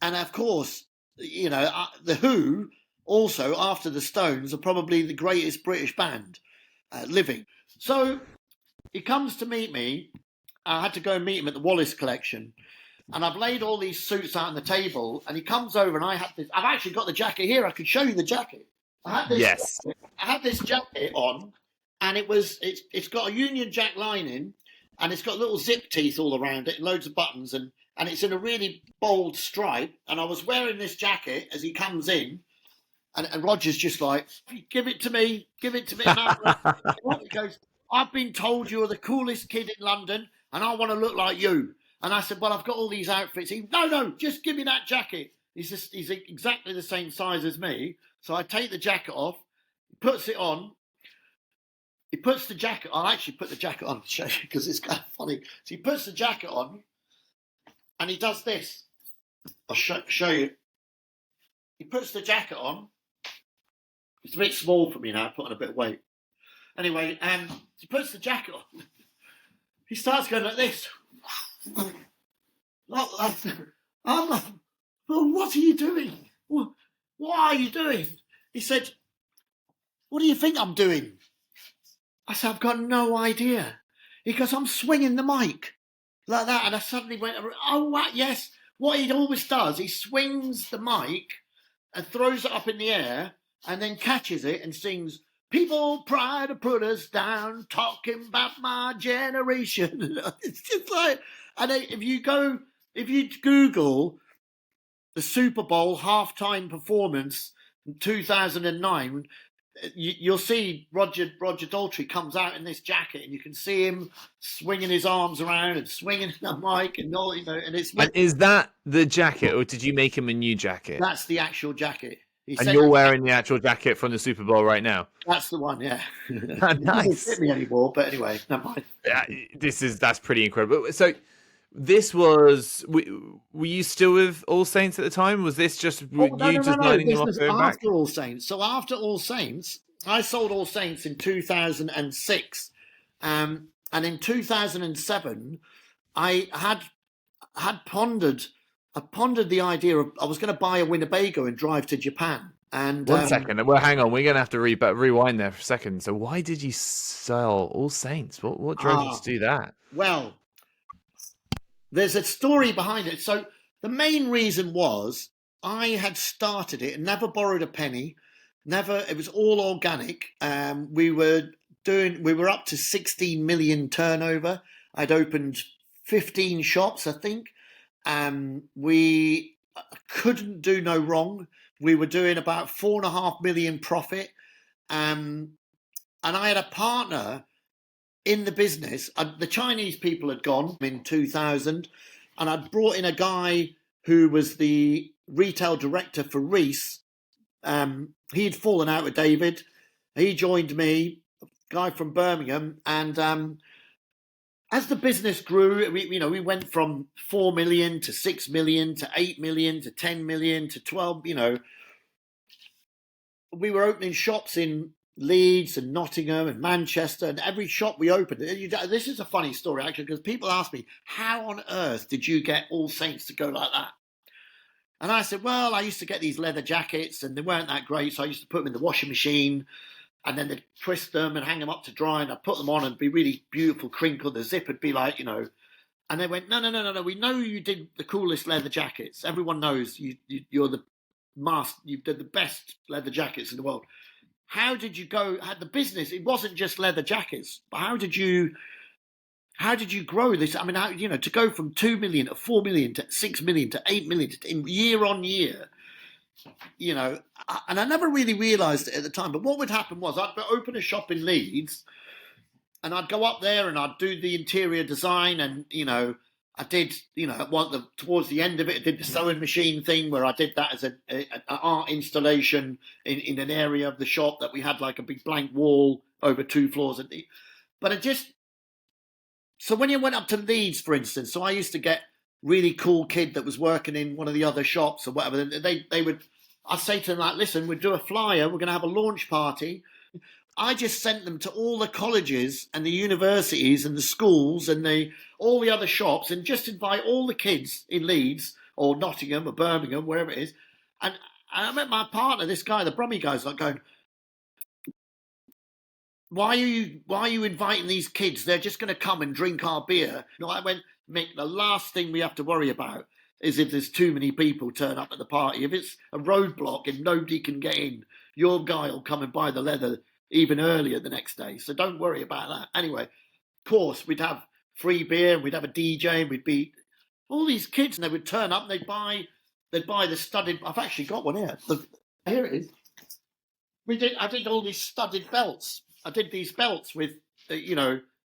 Speaker 2: And of course, the Who, also after the Stones, are probably the greatest British band living. So he comes to meet me. I had to go and meet him at the Wallace Collection. And I've laid all these suits out on the table. And he comes over and I've actually got the jacket here. I could show you the jacket. I had this jacket on, and it's got a Union Jack lining, and it's got little zip teeth all around it, and loads of buttons, and it's in a really bold stripe. And I was wearing this jacket as he comes in, and Roger's just like, give it to me. And he goes, I've been told you're the coolest kid in London, and I want to look like you. And I said, well, I've got all these outfits. No, just give me that jacket. He's exactly the same size as me. So I take the jacket off, he puts it on. He puts the jacket on. I'll actually put the jacket on to show you because it's kind of funny. So he puts the jacket on and he does this. I'll show you. He puts the jacket on. It's a bit small for me now, put on a bit of weight. Anyway, he puts the jacket on. He starts going like this. I'm like, well, what are you doing? What are you doing? He said, what do you think I'm doing? I said, I've got no idea. He goes, I'm swinging the mic like that. And I suddenly went, oh, what? Yes. What he always does, he swings the mic and throws it up in the air and then catches it and sings, people try to put us down, talking about my generation. It's just like, and if you Google the Super Bowl halftime performance in 2009, you'll see Roger Daltrey comes out in this jacket, and you can see him swinging his arms around and swinging the mic, and all, and it's.
Speaker 1: And is that the jacket, or did you make him a new jacket?
Speaker 2: That's the actual jacket.
Speaker 1: And you're wearing the actual jacket from the Super Bowl right now?
Speaker 2: That's the one, yeah.
Speaker 1: Nice.
Speaker 2: It doesn't fit me anymore, but anyway, never mind.
Speaker 1: That's pretty incredible. So. This was. Were you still with AllSaints at the time? Was this just you just lining them up going back?
Speaker 2: After AllSaints. So after AllSaints, I sold AllSaints in 2006, and in 2007, I had pondered the idea of I was going to buy a Winnebago and drive to Japan. And
Speaker 1: one second, well, hang on, we're going to have to rewind there for a second. So why did you sell AllSaints? What drove you to do that?
Speaker 2: Well. There's a story behind it. So the main reason was I had started it and never borrowed a penny. It was all organic. We were up to 16 million turnover. I'd opened 15 shops, I think. We couldn't do no wrong. We were doing about 4.5 million profit. And I had a partner in the business. The Chinese people had gone in 2000, and I'd brought in a guy who was the retail director for Reiss. He'd fallen out with David. He joined me, a guy from Birmingham, and as the business grew, we went from 4 million to 6 million to 8 million to 10 million to 12. We were opening shops in Leeds and Nottingham and Manchester, and every shop we opened. This is a funny story, actually, because people ask me, how on earth did you get AllSaints to go like that? And I said, well, I used to get these leather jackets and they weren't that great, so I used to put them in the washing machine, and then they'd twist them and hang them up to dry, and I'd put them on and be really beautiful, crinkled. The zip would be like, and they went, no, we know you did the coolest leather jackets. Everyone knows you're the master, you did the best leather jackets in the world. How did you had the business? It wasn't just leather jackets, but how did you grow this? I mean, to go from 2 million to 4 million to 6 million to 8 million year on year, and I never really realised it at the time. But what would happen was I'd open a shop in Leeds, and I'd go up there and I'd do the interior design, and I did, towards the end of it, I did the sewing machine thing where I did that as an art installation in an area of the shop that we had like a big blank wall over 2 floors. But it just, so when you went up to Leeds, for instance, so I used to get really cool kid that was working in one of the other shops or whatever. They would, I'd say to them like, listen, we'll do a flyer. We're going to have a launch party. I just sent them to all the colleges and the universities and the schools and all the other shops, and just invite all the kids in Leeds or Nottingham or Birmingham, wherever it is. And I met my partner, this guy, the Brummie guy's like going, why are you inviting these kids? They're just going to come and drink our beer. I went, Mick, the last thing we have to worry about is if there's too many people turn up at the party. If it's a roadblock and nobody can get in, your guy will come and buy the leather even earlier the next day. So don't worry about that. Anyway, of course, we'd have free beer, we'd have a DJ, and we'd be all these kids, and they would turn up and they'd buy the studded. I've actually got one here. Here it is. I did all these studded belts. I did these belts with,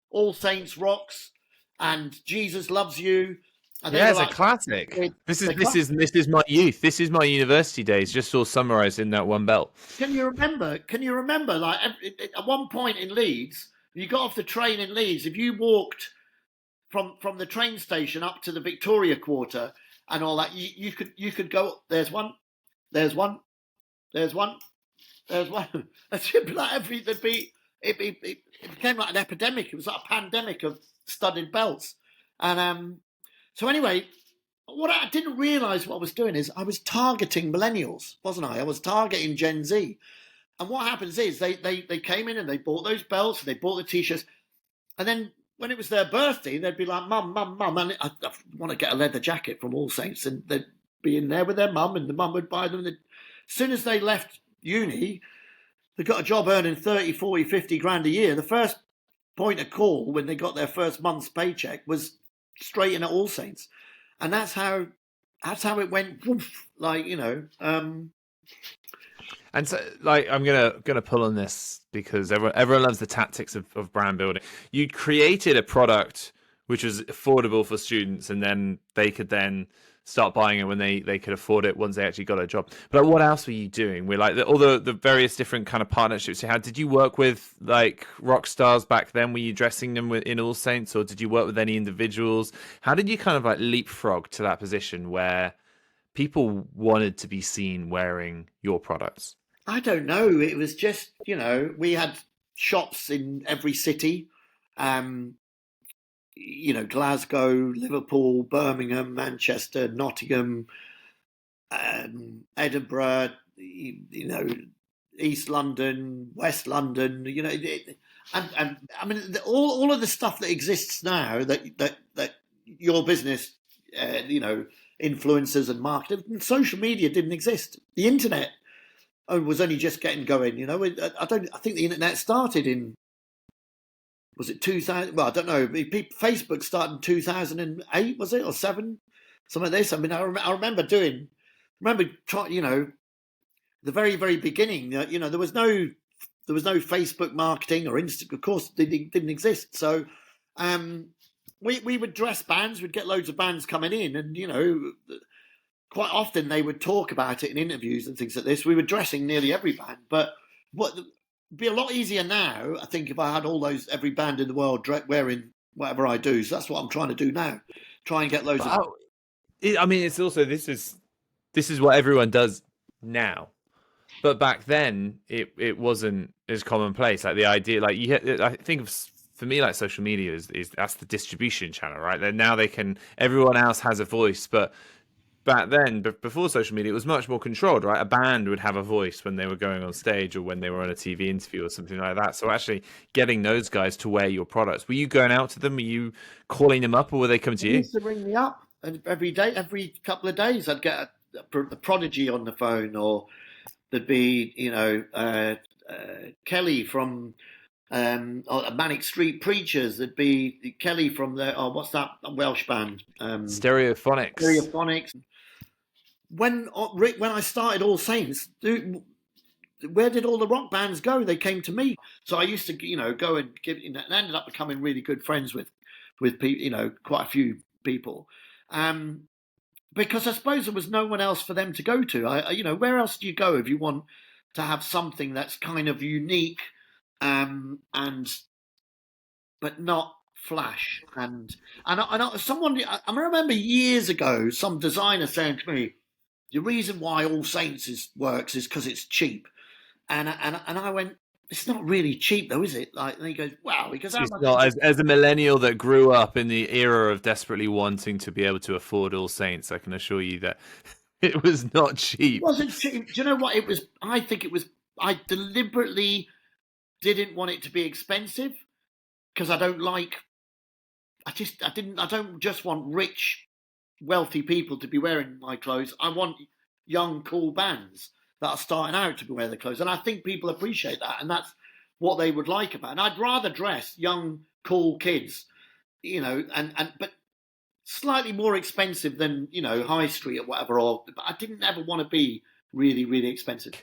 Speaker 2: All Saints rocks and Jesus Loves You. And
Speaker 1: yeah, it's like, a classic. This is my youth. This is my university days, just all summarised in that one belt.
Speaker 2: Can you remember? Like at one point in Leeds, you got off the train in Leeds. If you walked from the train station up to the Victoria Quarter and all that, you could go. There's one. There's one. There's one. There's one. It became like an epidemic. It was like a pandemic of studded belts, and so anyway, what I didn't realise what I was doing is I was targeting millennials, wasn't I? I was targeting Gen Z. And what happens is they came in and they bought those belts and they bought the T-shirts. And then when it was their birthday, they'd be like, Mum, and I want to get a leather jacket from All Saints. And they'd be in there with their mum and the mum would buy them. As soon as they left uni, they got a job earning 30, 40, 50 grand a year. The first point of call when they got their first month's paycheck was straight in at All Saints, and that's how it went. And
Speaker 1: so, like, I'm gonna pull on this because everyone loves the tactics of brand building. You created a product which was affordable for students, and then they could then start buying it when they could afford it once they actually got a job. But all what else were you doing? We're like all the various different kind of partnerships you had. Did you work with like rock stars back then? Were you dressing them in All Saints, or did you work with any individuals? How did you kind of like leapfrog to that position where people wanted to be seen wearing your products?
Speaker 2: I don't know. It was just, we had shops in every city. Glasgow, Liverpool, Birmingham, Manchester, Nottingham, Edinburgh, East London, West London, and I mean all of the stuff that exists now that your business, influencers and marketing, and social media didn't exist. The internet was only just getting going. I think the internet started in. Was it 2000? Well, I don't know. Facebook started in 2008, was it, or 7? Something like this. I mean, I remember trying, the very, very beginning. There was no Facebook marketing or Insta. Of course, they didn't exist. So, we would dress bands. We'd get loads of bands coming in, and quite often they would talk about it in interviews and things like this. We were dressing nearly every band, but it'd be a lot easier now, I think, if I had every band in the world wearing whatever I do. So that's what I'm trying to do now. Try and get loads of.
Speaker 1: I mean, it's also this is what everyone does now, but back then it wasn't as commonplace. Like the idea, like I think for me, like social media is that's the distribution channel, right? Then now everyone else has a voice, but back then, before social media, it was much more controlled, right? A band would have a voice when they were going on stage or when they were on a TV interview or something like that. So actually getting those guys to wear your products, were you going out to them? Were you calling them up, or were they coming to you?
Speaker 2: They used to ring me up, and every couple of days I'd get a Prodigy on the phone, or there'd be, Kelly from Manic Street Preachers. There'd be Kelly from what's that Welsh band?
Speaker 1: Stereophonics.
Speaker 2: When I started All Saints, where did all the rock bands go? They came to me. So I used to, go and and ended up becoming really good friends with people, quite a few people. Because I suppose there was no one else for them to go to. Where else do you go if you want to have something that's kind of unique, and but not flash? I remember years ago some designer saying to me, the reason why All Saints works is because it's cheap, and I went, it's not really cheap though, is it? Like, and he goes, wow. He goes, how
Speaker 1: It's
Speaker 2: much
Speaker 1: not,
Speaker 2: is it?
Speaker 1: as a millennial that grew up in the era of desperately wanting to be able to afford All Saints, I can assure you that it was not
Speaker 2: It
Speaker 1: cheap.
Speaker 2: wasn't cheap. Do you know what it was? I think it was. I deliberately didn't want it to be expensive because I don't like. I didn't. I don't just want rich, wealthy people to be wearing my clothes. I want young, cool bands that are starting out to be wearing the clothes, and I think people appreciate that, and that's what they would like about it. And I'd rather dress young, cool kids, but slightly more expensive than high street or whatever. But I didn't ever want to be really, really expensive.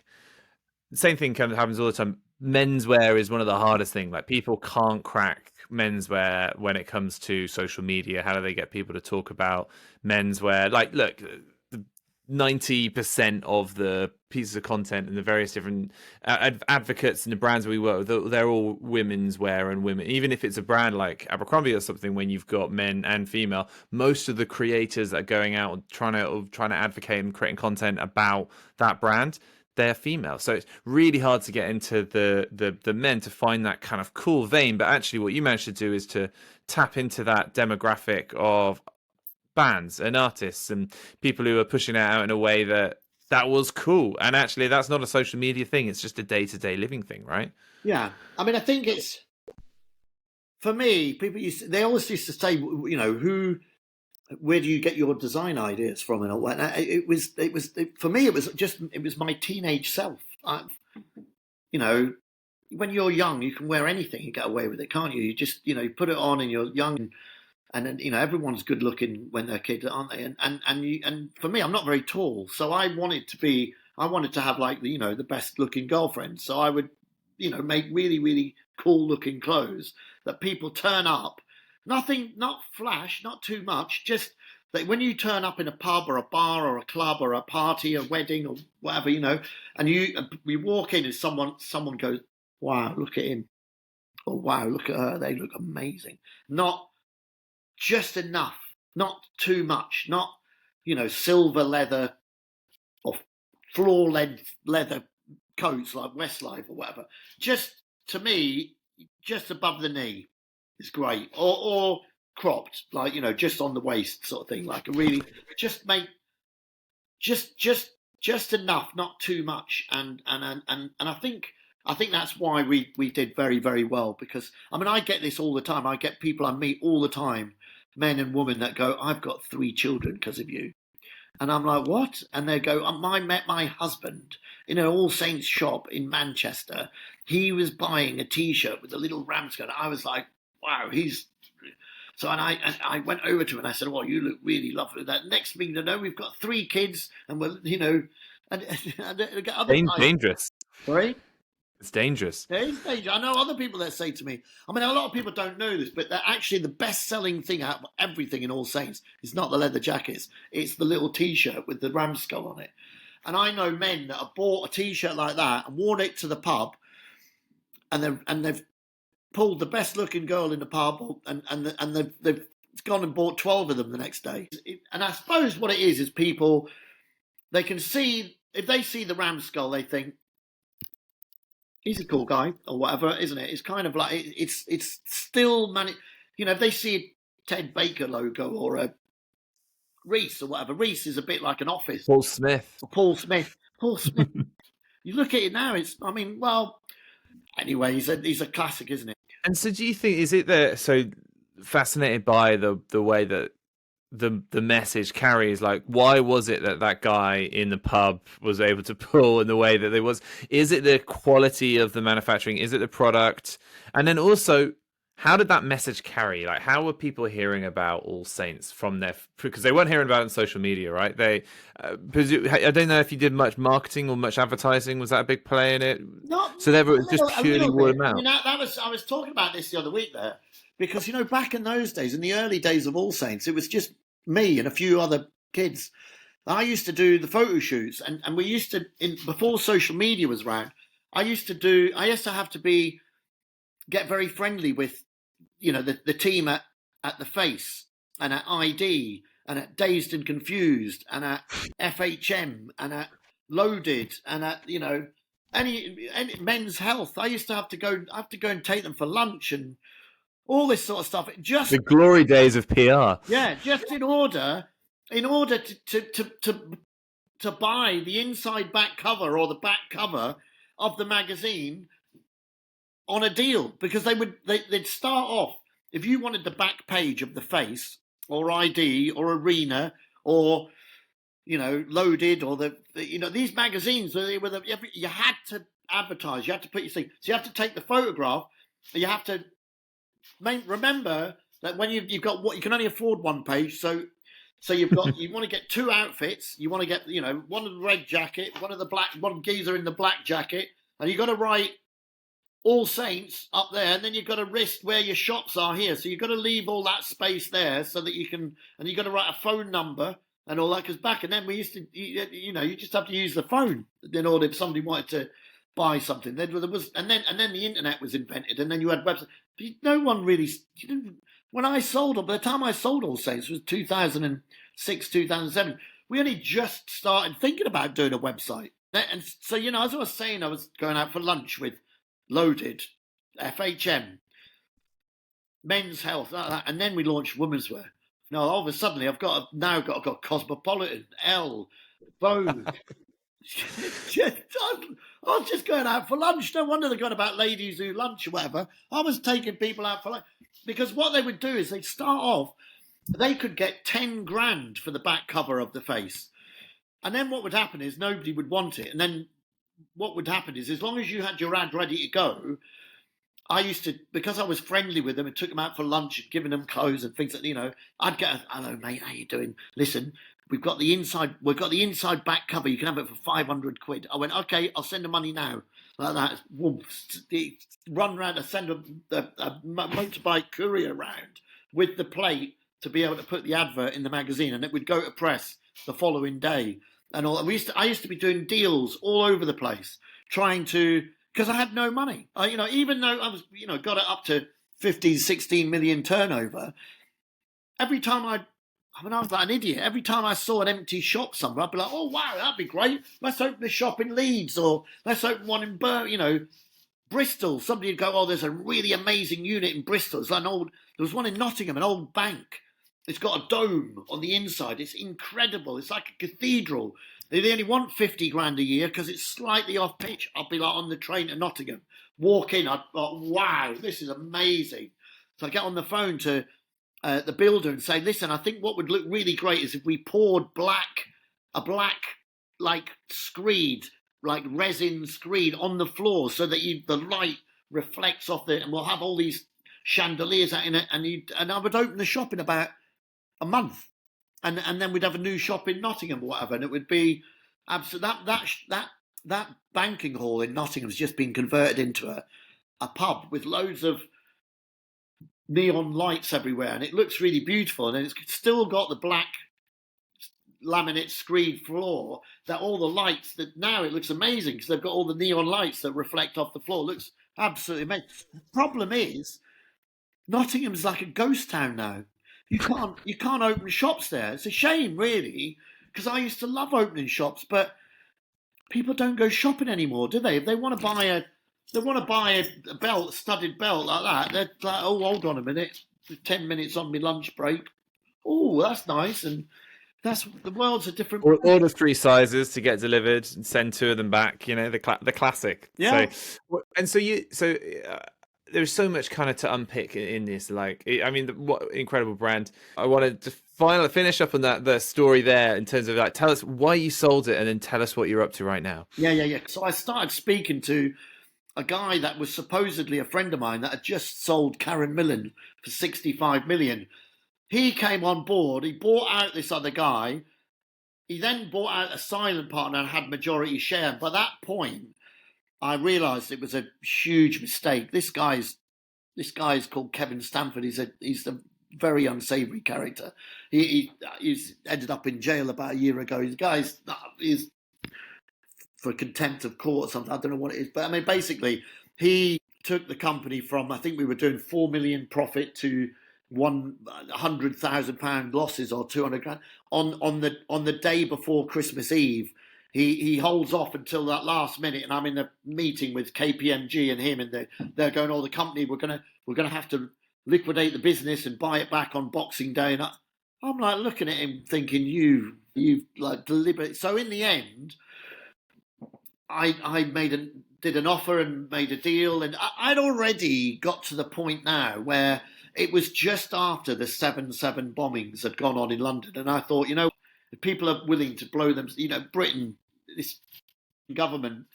Speaker 1: The same thing kind of happens all the time. Menswear is one of the hardest things. Like, people can't crack menswear when it comes to social media. How do they get people to talk about menswear? Like, look, 90% of the pieces of content and the various different advocates and the brands we work with, they're all women's wear and women. Even if it's a brand like Abercrombie or something, when you've got men and female, most of the creators that are going out and trying to advocate and creating content about that brand, they're female. So it's really hard to get into the men to find that kind of cool vein. But actually what you managed to do is to tap into that demographic of bands and artists and people who are pushing it out in a way that was cool. And actually that's not a social media thing, it's just a day-to-day living thing, right?
Speaker 2: Yeah, I mean, I think it's, for me, they always used to say, where do you get your design ideas from and all that. For me, it was my teenage self. When you're young, you can wear anything and get away with it, can't you? You just, you put it on and you're young, and then, everyone's good looking when they're kids, aren't they? And for me, I'm not very tall, so I wanted to have, like, the best looking girlfriend. So I would, make really, really cool looking clothes that people turn up. Nothing, not flash, not too much. Just that when you turn up in a pub or a bar or a club or a party, a wedding or whatever, and we walk in and someone goes, wow, look at him, or wow, look at her, they look amazing. Not just enough, not too much, not silver leather or floor length leather coats like Westlife or whatever. Just, to me, just above the knee is great, or cropped, like, just on the waist sort of thing, like a really just make just enough, not too much. And I think that's why we did very, very well, because I mean, I get this all the time. I get people I meet all the time, men and women, that go, I've got 3 children because of you. And I'm like, what? And they go, I met my husband in an All Saints shop in Manchester. He was buying a T-shirt with a little ram's gun. I was like, wow, So I went over to him and I said, well, you look really lovely. That next thing you know, we've got 3 kids, and we're, and other guys.
Speaker 1: Dangerous.
Speaker 2: Sorry?
Speaker 1: It's dangerous.
Speaker 2: There is danger. I know other people that say to me, I mean, a lot of people don't know this, but actually the best-selling thing out of everything in All Saints is not the leather jackets. It's the little T-shirt with the ram skull on it. And I know men that have bought a T-shirt like that and worn it to the pub, and they've pulled the best-looking girl in the pub, and they've gone and bought 12 of them the next day. And I suppose what it is people, they can see, if they see the ram skull, they think, he's a cool guy or whatever, isn't it? It's kind of like, it's still if they see a Ted Baker logo or a Reiss or whatever. Reiss is a bit like an office.
Speaker 1: Paul Smith.
Speaker 2: Or Paul Smith. You look at it now, anyway, he's a classic, isn't it?
Speaker 1: And so do you think, is it that, so fascinated by the way that the message carries, like, why was it that guy in the pub was able to pull in the way that there was? Is it the quality of the manufacturing? Is it the product? And then also, how did that message carry? Like, how were people hearing about All Saints from because they weren't hearing about it on social media, right? They, I don't know if you did much marketing or much advertising. Was that a big play in it?
Speaker 2: Not,
Speaker 1: so there was just purely word of mouth.
Speaker 2: I mean, I was talking about this the other week there. because, back in those days, in the early days of All Saints, it was just me and a few other kids. I used to do the photo shoots, and we used to, before social media was around, I used to have to get very friendly with, the team at the Face and at ID and at Dazed and Confused and at FHM and at Loaded and at, any Men's Health. I used to have to go and take them for lunch and all this sort of stuff. Just
Speaker 1: The glory days of PR.
Speaker 2: yeah, just in order to buy the inside back cover or the back cover of the magazine on a deal, because they'd start off, if you wanted the back page of the Face or ID or Arena or Loaded or these magazines, you had to advertise, you had to put your thing, so you have to take the photograph, you have to remember that when you've got what you can only afford one page, so you want to get two outfits, you want to get one of the red jacket, one geezer in the black jacket, and you got to write All Saints up there, and then you've got to list where your shops are here, so you've got to leave all that space there so that you can, and you've got to write a phone number and all that, because back and then we used to, you just have to use the phone in order if somebody wanted to buy something. There was, and then the internet was invented, and then you had websites. But no one really, when I sold, by the time I sold All Saints, it was 2006, 2007. We only just started thinking about doing a website. And so, as I was saying, I was going out for lunch with Loaded, FHM, Men's Health, like that, and then we launched women's wear. Now, all of a sudden, I've got Cosmopolitan, Elle, Vogue. I was just going out for lunch. No wonder they're going about ladies who lunch or whatever. I was taking people out for lunch, because what they would do is they'd start off, they could get 10 grand for the back cover of the Face. And then what would happen is nobody would want it. And then what would happen is, as long as you had your ad ready to go, I used to, because I was friendly with them and took them out for lunch and giving them clothes and things that, I'd get, hello mate, how you doing? Listen, we've got the inside back cover. You can have it for 500 quid. I went, okay, I'll send the money now. Like that. Run around and send a motorbike courier around with the plate to be able to put the advert in the magazine, and it would go to press the following day. And all I used to be doing deals all over the place, trying to, because I had no money. Even though I was, got it up to 15, 16 million turnover, every time I was like an idiot. Every time I saw an empty shop somewhere, I'd be like, oh, wow, that'd be great. Let's open a shop in Leeds, or let's open one in Bristol. Somebody would go, oh, there's a really amazing unit in Bristol. It's like there was one in Nottingham, an old bank. It's got a dome on the inside. It's incredible. It's like a cathedral. They only want 50 grand a year because it's slightly off pitch. I'll be like on the train to Nottingham. Walk in, I'd like, wow, this is amazing. So I get on the phone to the builder and say, listen, I think what would look really great is if we poured a black like screed, like resin screed on the floor, so that the light reflects off it, and we'll have all these chandeliers out in it, and I would open the shop in about a month, and then we'd have a new shop in Nottingham or whatever, and it would be absolutely that banking hall in Nottingham has just been converted into a pub with loads of neon lights everywhere, and it looks really beautiful, and it's still got the black laminate screed floor, that all the lights, that now it looks amazing because they've got all the neon lights that reflect off the floor. It looks absolutely amazing. The problem is Nottingham's like a ghost town now. You can't open shops there. It's a shame, really, because I used to love opening shops, but people don't go shopping anymore, do they? If they want to buy a belt, studded belt like that, they're like, oh, hold on a minute, 10 minutes on my lunch break. Oh, that's nice. And the world's a different.
Speaker 1: Order 3 sizes to get delivered and send 2 of them back. The classic.
Speaker 2: Yeah.
Speaker 1: So there's so much kind of to unpick in this. Like, what incredible brand. I wanted to finally finish up on the story there in terms of, like, tell us why you sold it, and then tell us what you're up to right now.
Speaker 2: Yeah. So I started speaking to a guy that was supposedly a friend of mine that had just sold Karen Millen for 65 million. He came on board. He bought out this other guy. He then bought out a silent partner and had majority share. And by that point, I realised it was a huge mistake. This guy's this guy is called Kevin Stanford. He's a very unsavory character. He's ended up in jail about a year ago. He's for contempt of court or something. I don't know what it is, but I mean, basically, he took the company from, I think we were doing 4 million profit to £100,000 losses or 200 grand on the day before Christmas Eve. He holds off until that last minute, and I'm in a meeting with KPMG and him, and they're going, "Oh, the company we're gonna have to liquidate the business and buy it back on Boxing Day." And I'm like looking at him, thinking, "You've like deliberate." So in the end, I did an offer and made a deal, and I'd already got to the point now where it was just after the 7/7 bombings had gone on in London, and I thought, if people are willing to blow them, Britain, this government,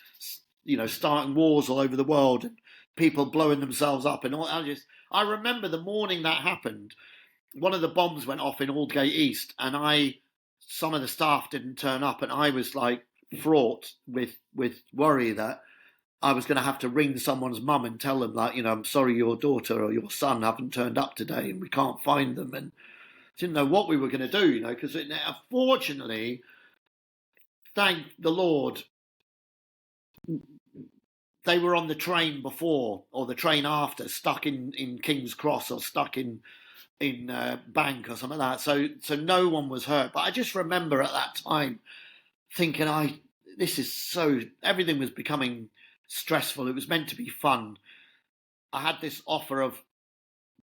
Speaker 2: starting wars all over the world and people blowing themselves up and all. I remember the morning that happened, one of the bombs went off in Aldgate East, and some of the staff didn't turn up, and I was like fraught with worry that I was going to have to ring someone's mum and tell them, like, I'm sorry, your daughter or your son haven't turned up today and we can't find them, and didn't know what we were going to do, because fortunately, thank the Lord, they were on the train before or the train after, stuck in King's Cross or stuck in Bank or something like that. So no one was hurt. But I just remember at that time thinking, everything was becoming stressful. It was meant to be fun. I had this offer of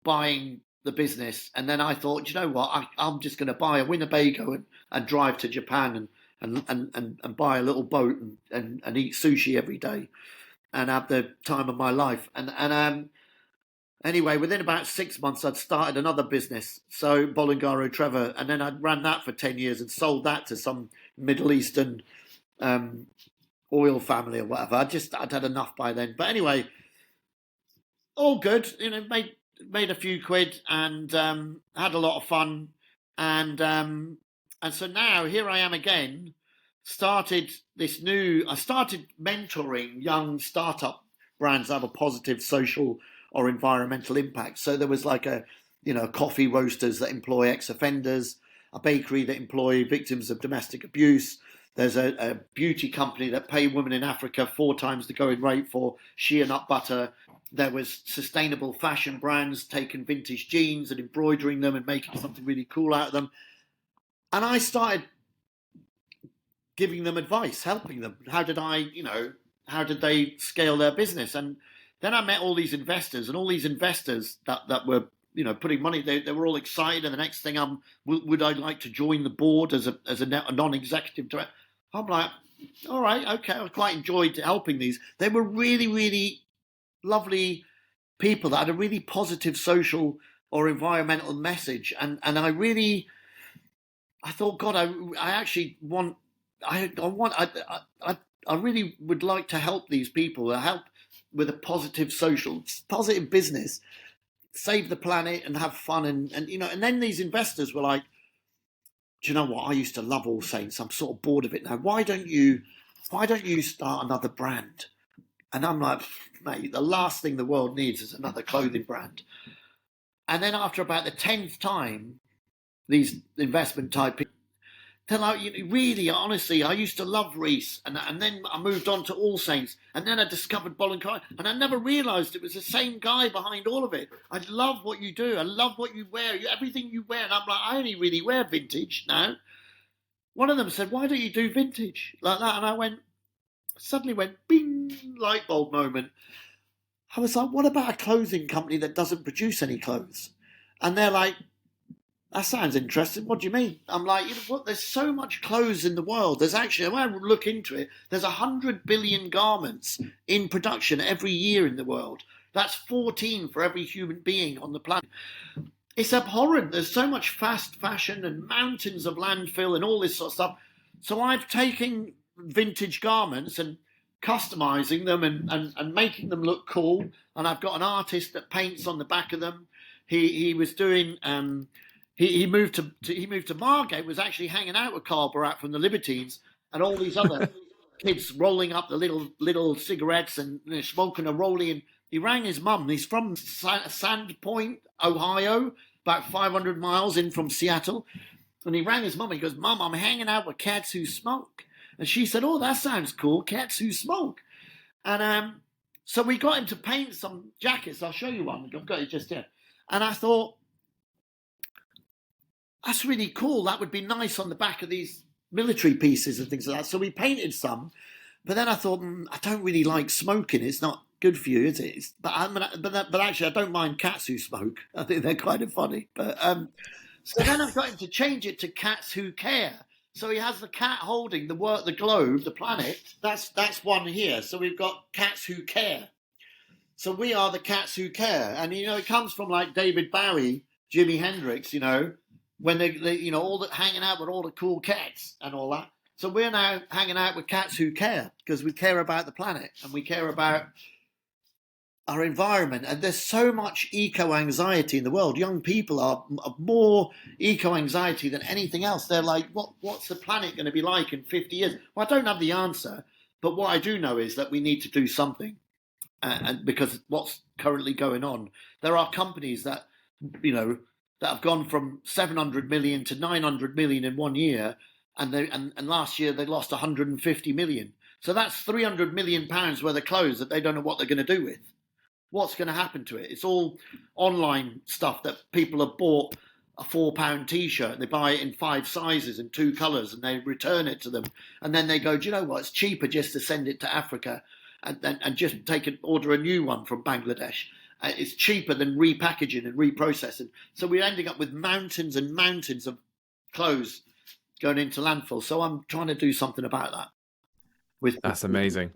Speaker 2: buying the business, and then I thought, you know what, I'm just going to buy a Winnebago and drive to Japan and buy a little boat and eat sushi every day and have the time of my life. And anyway, within about 6 months, I'd started another business, so Bolongaro Trevor, and then I'd ran that for 10 years and sold that to some Middle Eastern oil family or whatever. I'd had enough by then. But anyway, all good, made a few quid and had a lot of fun. And so now here I am again, I started mentoring young startup brands that have a positive social or environmental impact. So there was like coffee roasters that employ ex-offenders, a bakery that employ victims of domestic abuse. There's a beauty company that pay women in Africa 4 times the going rate for shea nut butter. There was sustainable fashion brands taking vintage jeans and embroidering them and making something really cool out of them. And I started giving them advice, helping them. How did they scale their business? And then I met all these investors, and all these investors that were, putting money, they were all excited. And the next thing, would I like to join the board as a non-executive director? I'm like, all right, okay. I quite enjoyed helping these. They were really, really lovely people that had a really positive social or environmental message. And I thought, God, I actually want, I really would like to help these people, help with a positive positive business, save the planet and have fun. And then these investors were like, do you know what? I used to love AllSaints. I'm sort of bored of it now. Why don't you start another brand? And I'm like, mate, the last thing the world needs is another clothing brand. And then after about the 10th time, these investment type people, they're like, really, honestly, I used to love Reiss, and then I moved on to AllSaints, and then I discovered Bolongaro, and I never realised it was the same guy behind all of it. I love what you do. I love what you wear, everything you wear. And I'm like, I only really wear vintage now. One of them said, why don't you do vintage like that? And I suddenly went, bing, light bulb moment. I was like, what about a clothing company that doesn't produce any clothes? And they're like, that sounds interesting. What do you mean? I'm like, what? There's so much clothes in the world. There's actually, when I look into it, there's 100 billion garments in production every year in the world. That's 14 for every human being on the planet. It's abhorrent. There's so much fast fashion and mountains of landfill and all this sort of stuff. So I've taken vintage garments and customizing them and making them look cool. And I've got an artist that paints on the back of them. He was doing... He moved to Margate, was actually hanging out with Carl Barat from the Libertines and all these other kids rolling up the little cigarettes and smoking a rollie and he rang his mum. He's from Sandpoint, Ohio, about 500 miles in from Seattle. And he rang his mum. He goes, "Mum, I'm hanging out with cats who smoke." And she said, "Oh, that sounds cool, cats who smoke." And so we got him to paint some jackets. I'll show you one. I've got it just here. And I thought, that's really cool. That would be nice on the back of these military pieces and things like that. So we painted some. But then I thought, I don't really like smoking. It's not good for you, is it? But actually, I don't mind cats who smoke. I think they're kind of funny. But so then I've got him to change it to cats who care. So he has the cat holding the globe, the planet. That's one here. So we've got cats who care. So we are the cats who care. And, it comes from like David Bowie, Jimi Hendrix, when they all hanging out with all the cool cats and all that. So we're now hanging out with cats who care because we care about the planet and we care about our environment. And there's so much eco-anxiety in the world. Young people are more eco-anxiety than anything else. They're like, what's the planet going to be like in 50 years? Well, I don't have the answer. But what I do know is that we need to do something. And because what's currently going on, there are companies that, that have gone from 700 million to 900 million in 1 year. And last year they lost 150 million. So that's 300 million pounds worth of clothes that they don't know what they're going to do with. What's going to happen to it? It's all online stuff that people have bought a £4 T-shirt and they buy it in 5 sizes and 2 colours and they return it to them. And then they go, do you know what? It's cheaper just to send it to Africa and just order a new one from Bangladesh. It's cheaper than repackaging and reprocessing. So we're ending up with mountains and mountains of clothes going into landfill. So I'm trying to do something about that.
Speaker 1: That's amazing.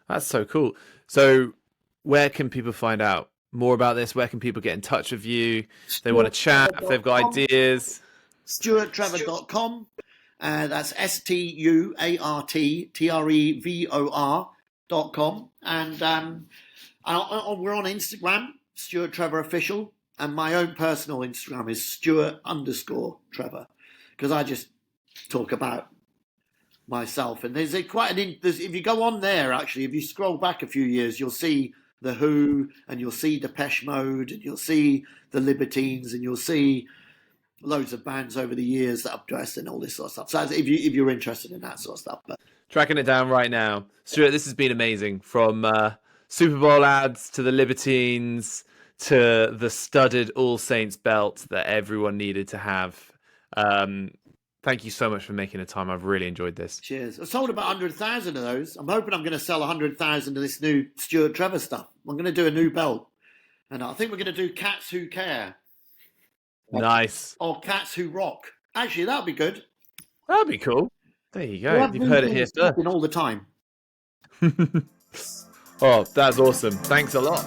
Speaker 1: That's so cool. So where can people find out more about this? Where can people get in touch with you? If they want to chat, if they've got ideas.
Speaker 2: StuartTrevor.com. That's StuartTrevor.com. And we're on Instagram, Stuart Trevor Official. And my own personal Instagram is Stuart_Trevor. Because I just talk about myself. And there's if you go on there, actually, if you scroll back a few years, you'll see The Who, and you'll see Depeche Mode, and you'll see the Libertines, and you'll see loads of bands over the years that I've dressed and all this sort of stuff. So if you're interested in that sort of stuff. But
Speaker 1: tracking it down right now. Stuart, this has been amazing. From Super Bowl ads to the Libertines to the studded AllSaints belt that everyone needed to have. Thank you so much for making the time. I've really enjoyed this.
Speaker 2: Cheers. I sold about 100,000 of those. I'm hoping I'm going to sell 100,000 of this new Stuart Trevor stuff. I'm going to do a new belt. And I think we're going to do cats who care.
Speaker 1: Nice.
Speaker 2: Or cats who rock. Actually, that'd be good.
Speaker 1: That'd be cool. There you go. You've heard it here first.
Speaker 2: All the time.
Speaker 1: Oh, that's awesome. Thanks a lot.